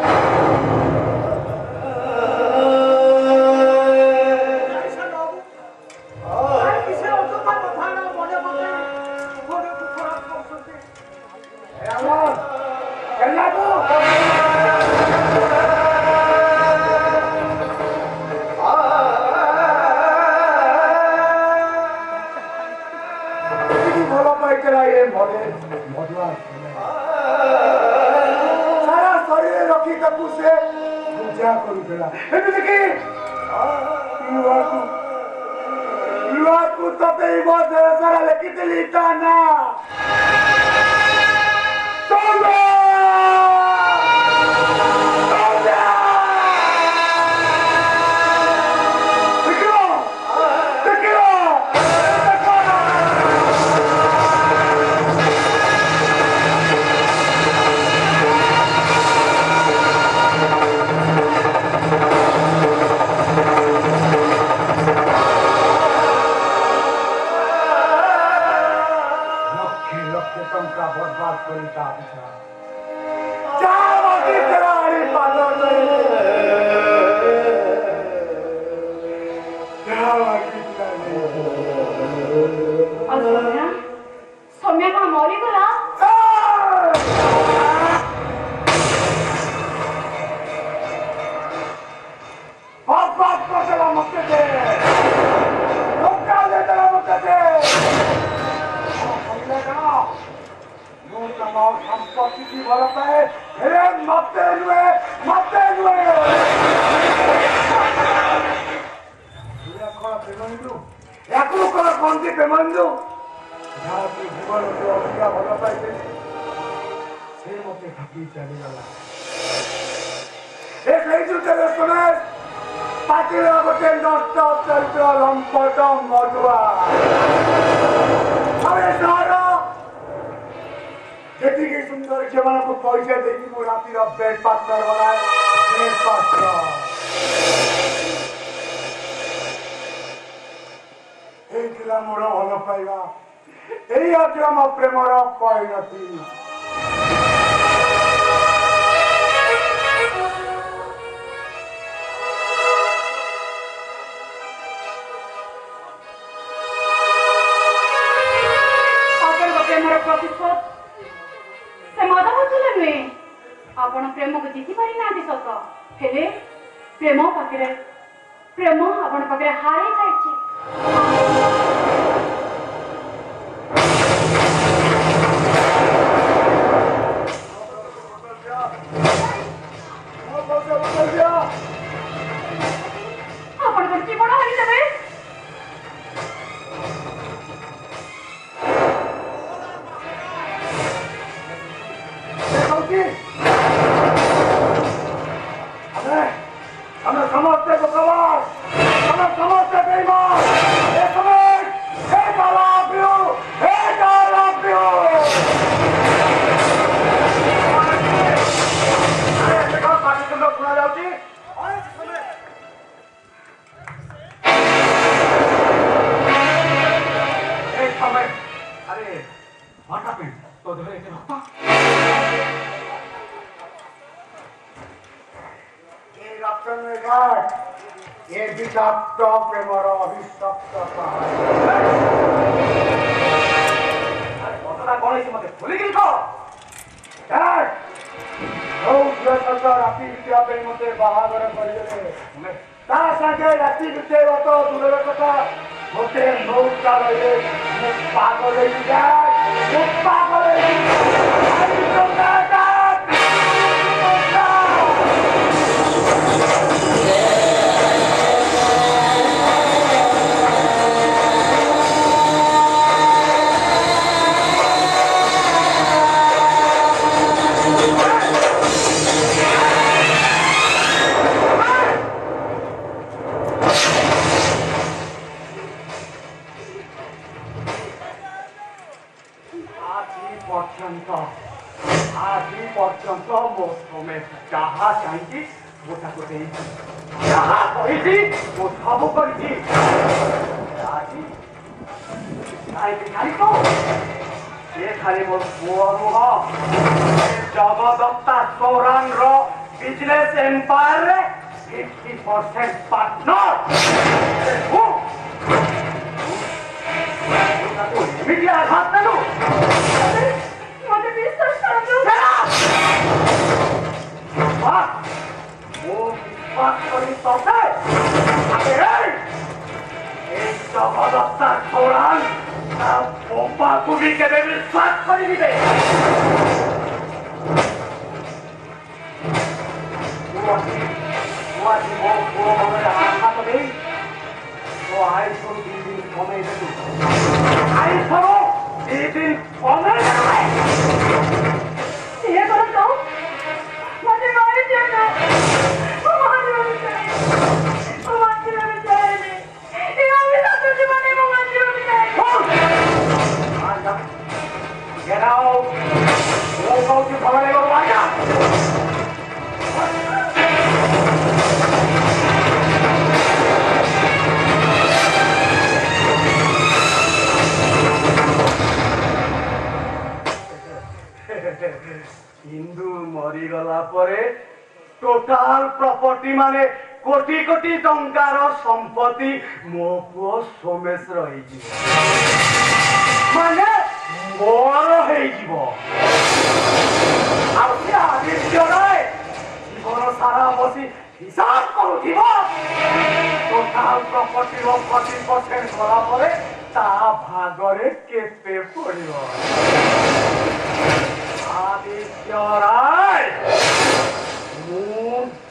ମନେ ପକେଇ ଭଲ ପାଇଥିଲା ଏ ମରେ ମଧୁଆ ସାରା ଶରୀରରେ ରଖି ତାକୁ ସେ ପୂଜା କରୁଥିଲା ଏମିତିକି ଲୁହାକୁ ତତେ ମୋ ଦେହ ସାରା ଲେଖିଥିଲି ତା ନା सौम्या कौन मरीगला संपत्ति की भल पाए मते नुए कौन प्रेमांजु जहाँ तू जीवन अधिका भल पाए से मत ढकी चलीगला समय पार्टी गोटे नष्ट चरित्र लंपट मधुआ जेतिकी सुंदर झील को पैसा देती मो रातिर बेड पार्टनर बनाए बेड पार्टनर मोर भल पाइबा यही मो प्रेमर परिणति प्रेमर प्रतिशोध से मद बुझले नुहे आपण प्रेम को जीति पारि ना सत हेले प्रेम आपण पाखे हारे जाइए आपण जीवन हारी देवे हमें समझते को प्रवास हमें समझते बेईमान ये समय एक आलापियो देखो पार्टी के लोग सुना जाऊची एक समय अरे व्हाट हैपेंड तो देख रहे थे ये विषाक्त प्रेमर अभिशप्त कथा कौन मत भूल राति बिता मत बाहागर करदे ता सागे राति बितेब तो दूर कथा गोटे नौका रही पागल पर्यंत मो समय जहाँ चाहिए मोटा को जहाँ कही वो सब करी खाली मोर पुओ नुह जगदत्ता सौरान बिजनेस एम्पायर 50% पार्टनर मीडिया हाथ देलु मते विश्वास करनु वो विश्वास करी तोते अरे एक जगदत्ता सौरान बापू भी केवे विश्वास करिबे वो आज वो हमरे हाथ में तो आई तो दिन कमे दे आई करो दिन कमे ये करो तो मुझे मार देना Get out! Won't go to Colorado right now! Hindu मरीगला परे टोटाल प्रॉपर्टी माने कोटी कोटी टंकार संपत्ति मो पुओ सोमेश रही माने मोर जीवन सारा बसी हिसाब करुव टोटाल प्रॉपर्टी 30% गला परे ता भागरे केते पड़िबो आदित्य राय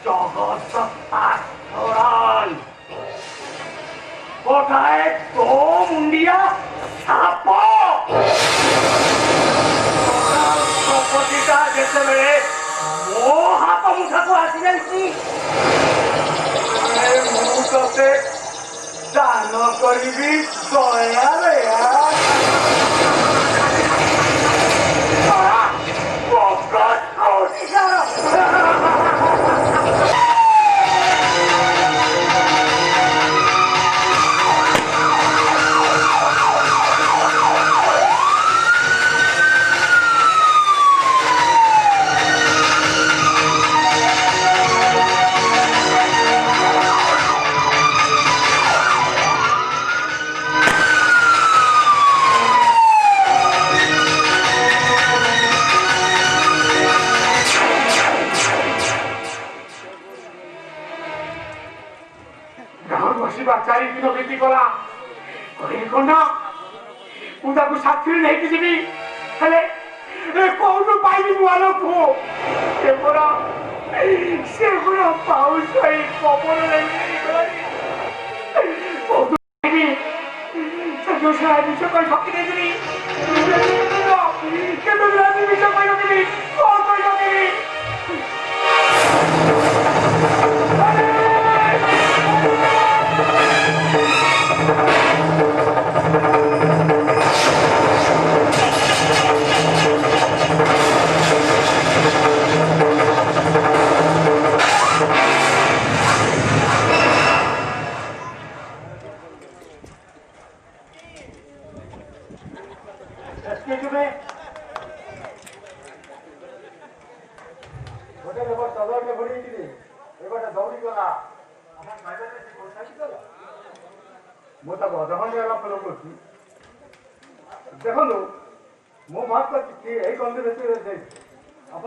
जगत आश्चरण कोठाए तो मुंडिया साप प्रॉपर्टीटा जैसे मेरे मो हाथ मुठा को आसी जाइছি मुझे दान करिबी दया चारि दिन बीती गला कौन मुझे साथी नहीं जी हेले कौन पाइबी मुआलो को से पूरा पाउस खबर देखो मो बात यही कहते आप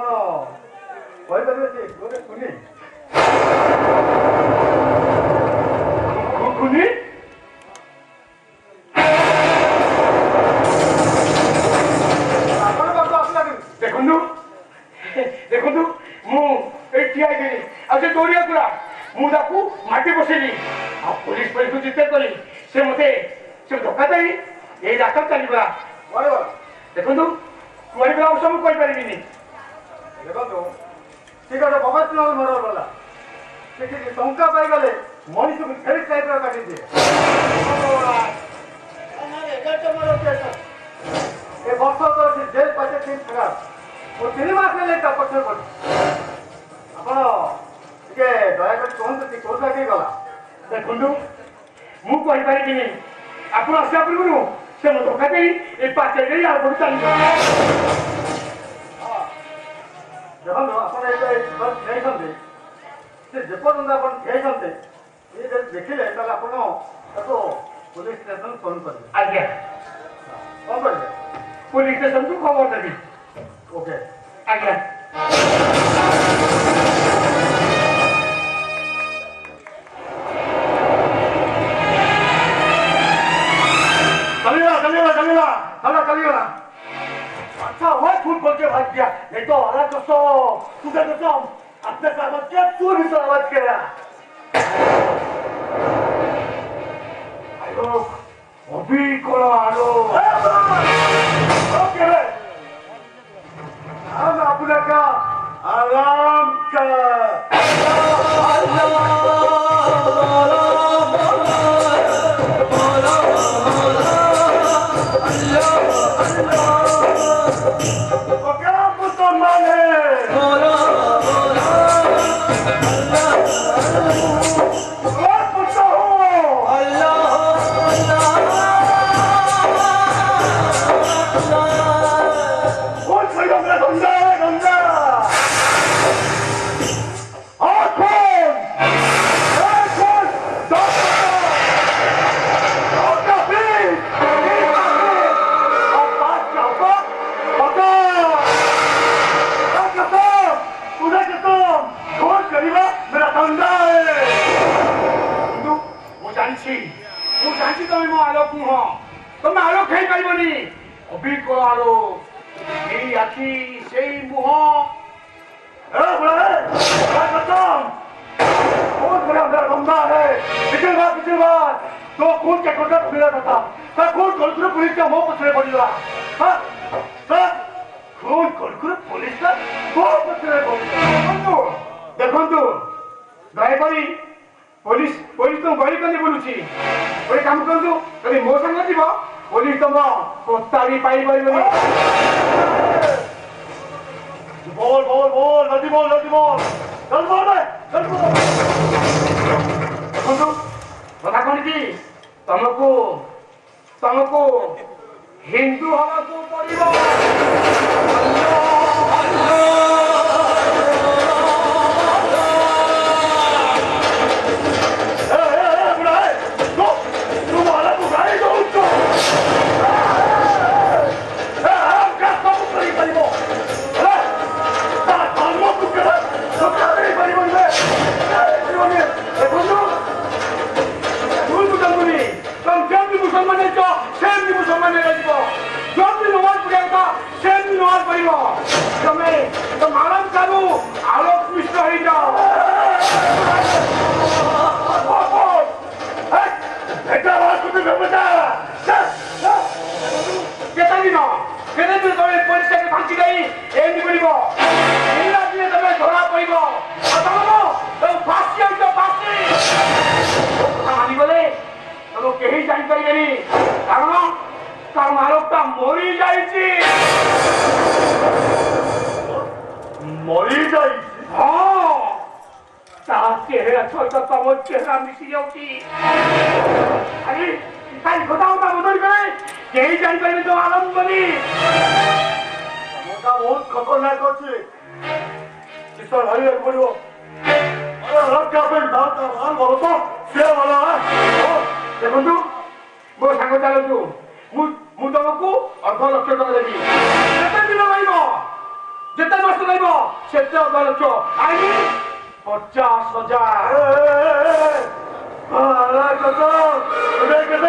गोटे कुनी कुनी देखु देखु मुझे दौड़िया गुला मुझे माटी बसैली आ पुलिस को जिते करी से मत धोखा दे ये रास्ता चलवा देखु कुआरी गला सब कहीपर देखो ठीक है बबा मर्डर गला टंका पाईगले मनीष को फेरी टाइप काटी दिए ए वर्ष तो जेल पाचे 3 खराब वो 3 मास ले पक्ष आपके दया कर कहते कौन लगे गला देखु मुझे आप आसा पूर्व से धोखा दे पाचे आगे चल देखते जेपर्यंत आप ये देखिले आप पुलिस स्टेशन फोन करेंगे आज्ञा कौन करेंगे पुलिस स्टेशन को खबर देवी ओके आज्ञा चलिए चलिए चलिए चलिएगा। अच्छा हुआ फूट बोल के भाग गया, नहीं तो हरा कसम तुझे कसम अपने सामत क्या तू भी सामत किया। आयो अभी करो आलो ओके रे हम अपने का आराम कर हिंदू हवा को चेहरा मिसी जाऊँगी अरे कल घटाऊँगा बदल गए यही जानकारी तो आलम बनी मोटा बहुत खतरनाक होती इस पर भाई एक बोलो अरे लग क्या पे बात कर मान बोलो तो शेर वाला है देखो तू वो सांगो चालो तू मुझे को और दो लक्ष्य तो लगी जितने दिन लगाइबो जितने वर्ष लगाइबो जितने दो लक्ष्य आई 50,000 अरे कसम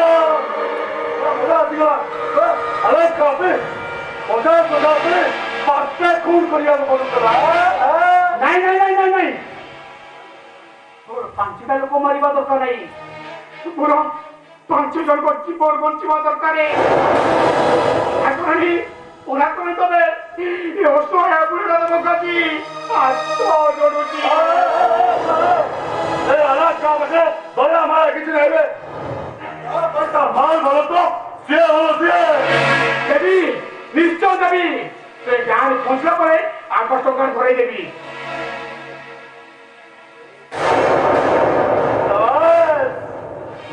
अरे काफी 50,000 पे पाँच खून करिया नहीं तोर 5टा लोक मारिबा दरकार नहीं पूरा 5 जन को जीवन बंचिबा दरकार ठाकुरानी पूरा कोई तो ये होसोया बुढ़ा तो मकाजी आतो जोड़ुची ए आला का बसे बड़ा हमारा किसी नहीं बे पता माल भलो तो देवी निश्चय देवी से गाँव पहुंचला पड़े 8 टका घरे देवी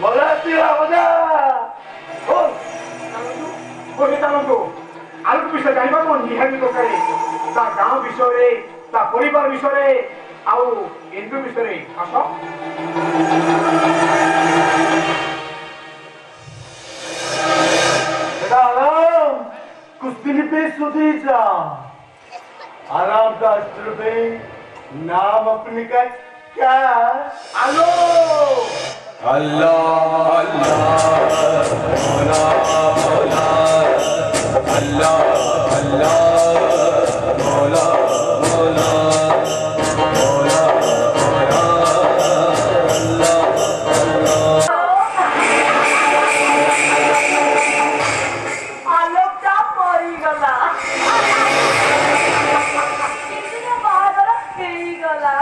मला तिला मजा हो कोणी चालतो आलू विषय जानिबा को निहाती दरकार ता गाँव विषय रे ता परिवार विषय रे आउ हिंदू विषय रे आसो बेटा आराम कुछ दिन पे सुधी जा आराम का अस्त्र पे नाम अपने का क्या आलो अल्लाह अल्लाह ଆଲୋକଟା ମରିଗଲା କିନ୍ତୁ ବାହାଘର ହେଇଗଲା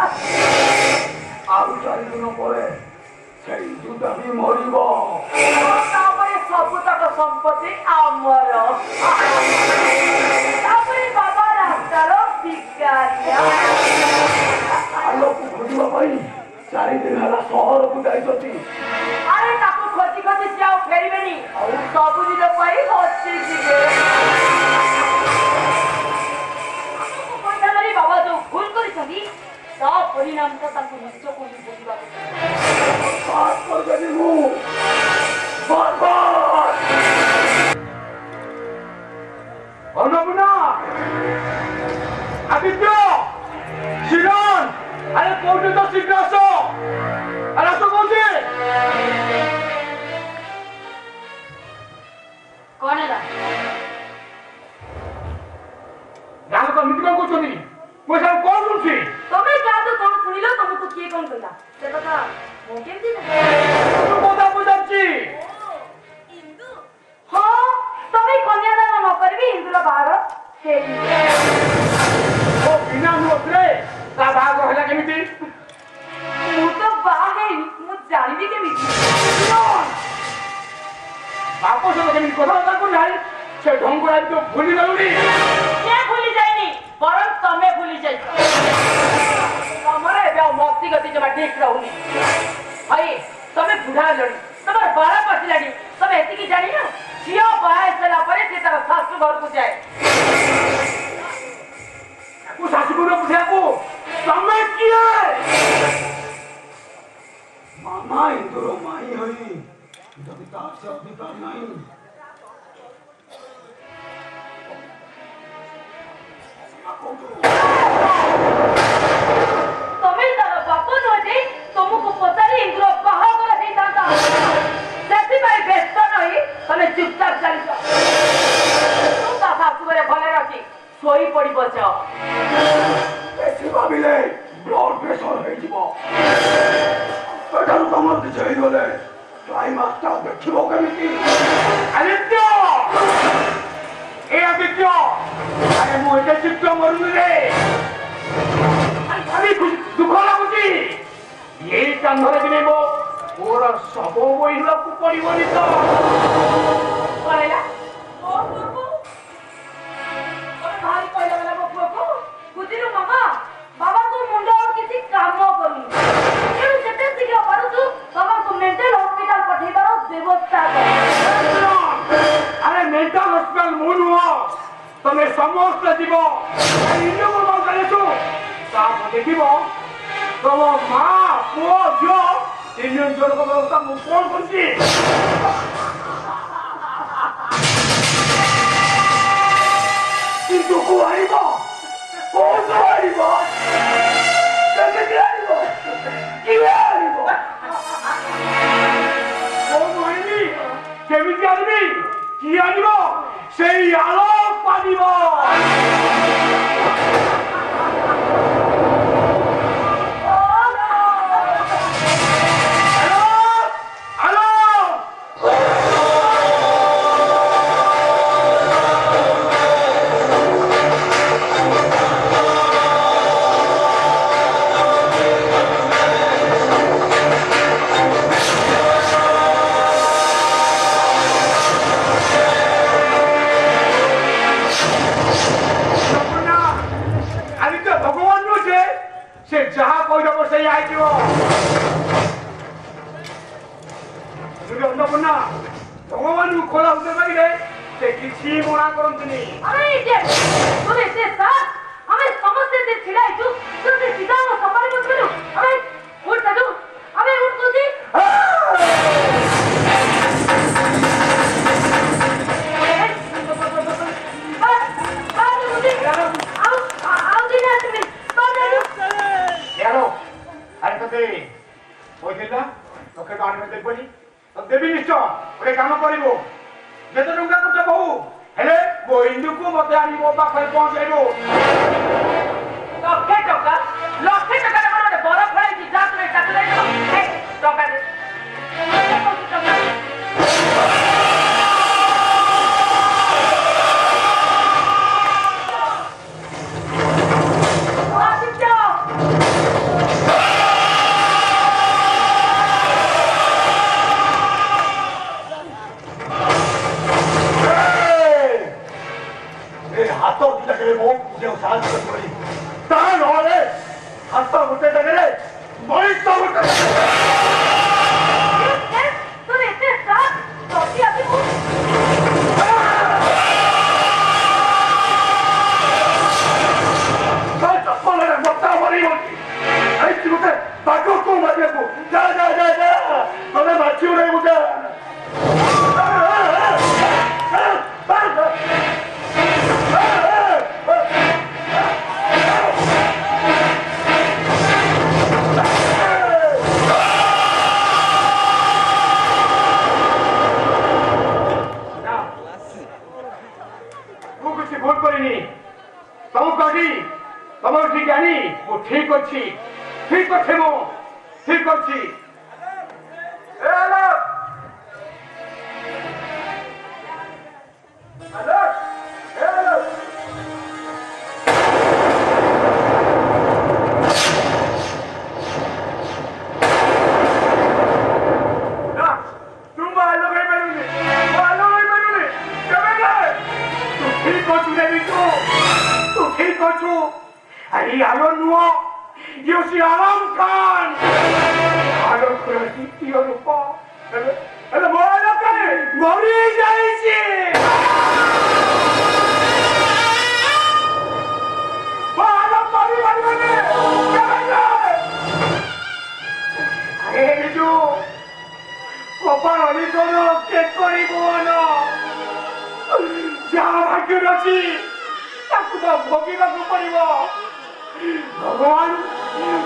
ଆଉ 4 ଦିନ ପରେ ସେଇ ଯୁଦ୍ଧ ବି ମରିବ। ତାପରେ ସବୁତକ ସମ୍ପତ୍ତି ଆମର ତାପରେ ବାବା ରାସ୍ତାର ଭିକାରିଆ ଆଲୋକୁ ଖୋଜିବା ପାଇଁ 4 ଦିନ ହେଲା ସହରକୁ ଯାଇଛନ୍ତି। ଆରେ ତାକୁ ଖୋଜି ଖୋଜି ସେ ଆଉ ଫେରିବେନି ଆଉ ସବୁଦିନ ପାଇଁ ହଜିଯିବେ ପଇସା ଧରି ବାବା ଯୋଉ ଭୁଲ କରିଛନ୍ତି ତା ପରିଣାମଟା ତାଙ୍କୁ ନିଜକୁ ହିଁ ଭୋଗିବାକୁ ବାସ୍ କରିଦେବି ମୁଁ। ବରବାଦ। ଅନ୍ନପୂର୍ଣ୍ଣା ଆଦିତ୍ୟ ଶିରନ୍ ଆରେ କୋଉଠି ତ ଶୀଘ୍ର ଆସ ଆରେ ଆସ କହୁଛି କଣ ହେଲା ଗାଁ କମିଟି କଣ କରୁଛନ୍ତି ପଇସା କଣ କରୁଛି ତମେ କାହାଠୁ କଣ ଶୁଣିଲ ତମକୁ କିଏ କଣ କହିଲା ସେ କଥା ମୁଁ କେମିତି ଜାଣିବି? କଥା ପଚାରୁଛି ହଁ ତମେ କନ୍ୟାଦାନ ନ କରିବି ଇନ୍ଦୁର ବାହାଘର ହେଇନି ଓ ବିନା ନୁହଁରେ ତା ବାହାଘର ହେଲା କେମିତି ମୁଁ ତ ବାହା ହେଇନି ମୁଁ ଜାଣିବି କେମିତି ବାପ ସହିତ କେମିତି କଥାବାର୍ତ୍ତା କରୁନାହିଁ ସେ ଢଙ୍ଗରା ତ ଭୁଲି ଗଲୁଣି ସେ ଭୁଲି ଯାଇନି ବରଂ ତମେ ଭୁଲି ଯାଇଛ ତମର ଏବେ ଆଉ ମସ୍ତି ଗତି ଜମା ଠିକ ରହୁନି ଭାଇ ତମେ ବୁଢା ହେଲଣି ତମର ବାଳ ପଶିଲାଣି ତମେ ଏତିକି ଜାଣିନ ଝିଅ ବାହା ହେଇସାରିଲା ପରେ ସେ ତାର ଶାଶୁ ଘରକୁ ଯାଏ ମୁଁ ଶାଶୁଘର ବୁଝିବାକୁ ତମେ କିଏ ମାମା ଇନ୍ଦୁର ମାଇ ହଇ ଯଦି ତାର ସେ ଅଧିକାର ନାହିଁ ତମେ ତାର ବାପ ନୁହଁ ଯେ ତମକୁ ପଚାରି ଇନ୍ଦୁର ବାହାଘର ହେଇଥାନ୍ତା ସେଥିପାଇଁ ବ୍ୟସ୍ତ ନହି ତମେ ଚୁପଚାପ ଚାଲିଛ ତୁ ତା ଶାଶୁ ଘରେ ଭଲରେ ଅଛି ଶୋଇ ପଡିବ ଯାଅ ବେଶୀ ଭାବିଲେ ବ୍ଲଡ ପ୍ରେସର ହେଇଯିବ ଏଠାରୁ ତମର କିଛି ହେଇଗଲେ କ୍ଲାଇମାକ୍ସଟା ଦେଖିବ କେମିତି ଆଦିତ୍ୟ ଏ ଆଦିତ୍ୟ ଆରେ ମୁଁ ଏତେ ଚିତ୍ର ମରୁନି ରେ ଭାରି ଦୁଃଖ ଲାଗୁଛି ଏଇ କାନ୍ଧରେ ବି ନେବ ମୋର ସବୁ ବୋହିବାକୁ ପଡିବନି ତ କଣ ହେଲା ମୋ ପୁଅକୁ ତମେ ଭାରି କହିଲା ବେଲା ମୋ ପୁଅକୁ ବୁଝିଲୁ ମାମା ବାବାଙ୍କ ମୁଣ୍ଡ ଆଉ କିଛି କାମ କରୁନି ତେଣୁ ଯେତେ ଶୀଘ୍ର ପାରୁଛୁ ବାବାଙ୍କୁ ମେଣ୍ଟାଲ ହସ୍ପିଟାଲ ପଠେଇବାର ବ୍ୟବସ୍ଥା କର ଆରେ ମେଣ୍ଟାଲ ହସ୍ପିଟାଲ ମୁଁ ନୁହଁ ତମେ ସମସ୍ତେ ଯିବ ନିଜକୁ କଣ କରିଛୁ ତାପରେ ଦେଖିବ ତମ ମା ପୁଅ ଝିଅ 3 ଜଣଙ୍କ ବ୍ୟବସ୍ଥା ମୁଁ କଣ କରୁଛି କିନ୍ତୁ କୁଆଣିବ କୋଉଠୁ ଆଣିବ କେମିତି ଆଣିବ କିଏ ଆଣିବ କଣ ଆଣିବି କେମିତି ଆଣିବି କିଏ ଆଣିବ ସେଇ ଆଲୋକ ଆଣିବ से जहाँ कोई ना सही आई क्यों अन्नपूर्णा भगवान को खोला होते पारे से किसी मना करंतनी अरे ये तू ऐसे साथ हमें समझते थे छिड़ाई तू तू से सीधा वो सफाई मत करो अबे उठ तू अबे उठ तू जी देवी निश्चय गोटे कम कर बहु हेले इंदुको मते आनी मो पाखे पहुंचेलो लक्षे टका रे मोर बरफ फळाई कि जा तुमे टाकू दे हे टका दे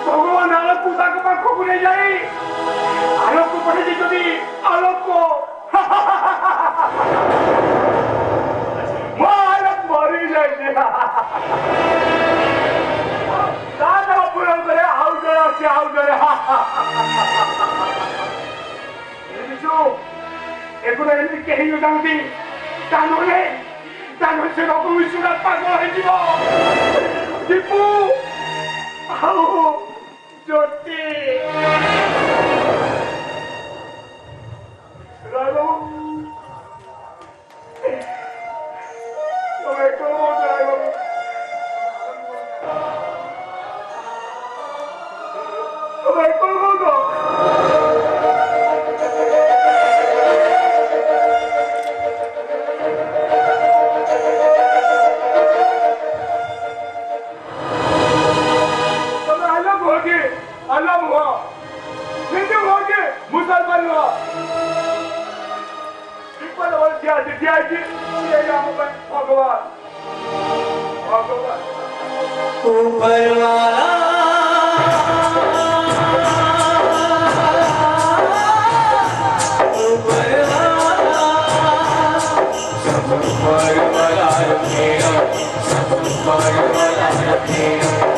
भगवान आलोक को पाखो को ले जाई आलोक को पड़े जी जदी आलोक को आलोक मरी जाए दादा पूरा करे हाउ करे ये बिचो एको एमती केही न जानती तानोले से लोक विश्वरा पागल है जीवो दीपू आओ ज्योति रानो तुम्हें कौन जाएगा तुम्हें कौन होगा ऊपर वाला सब ऊपर वाला रखेगा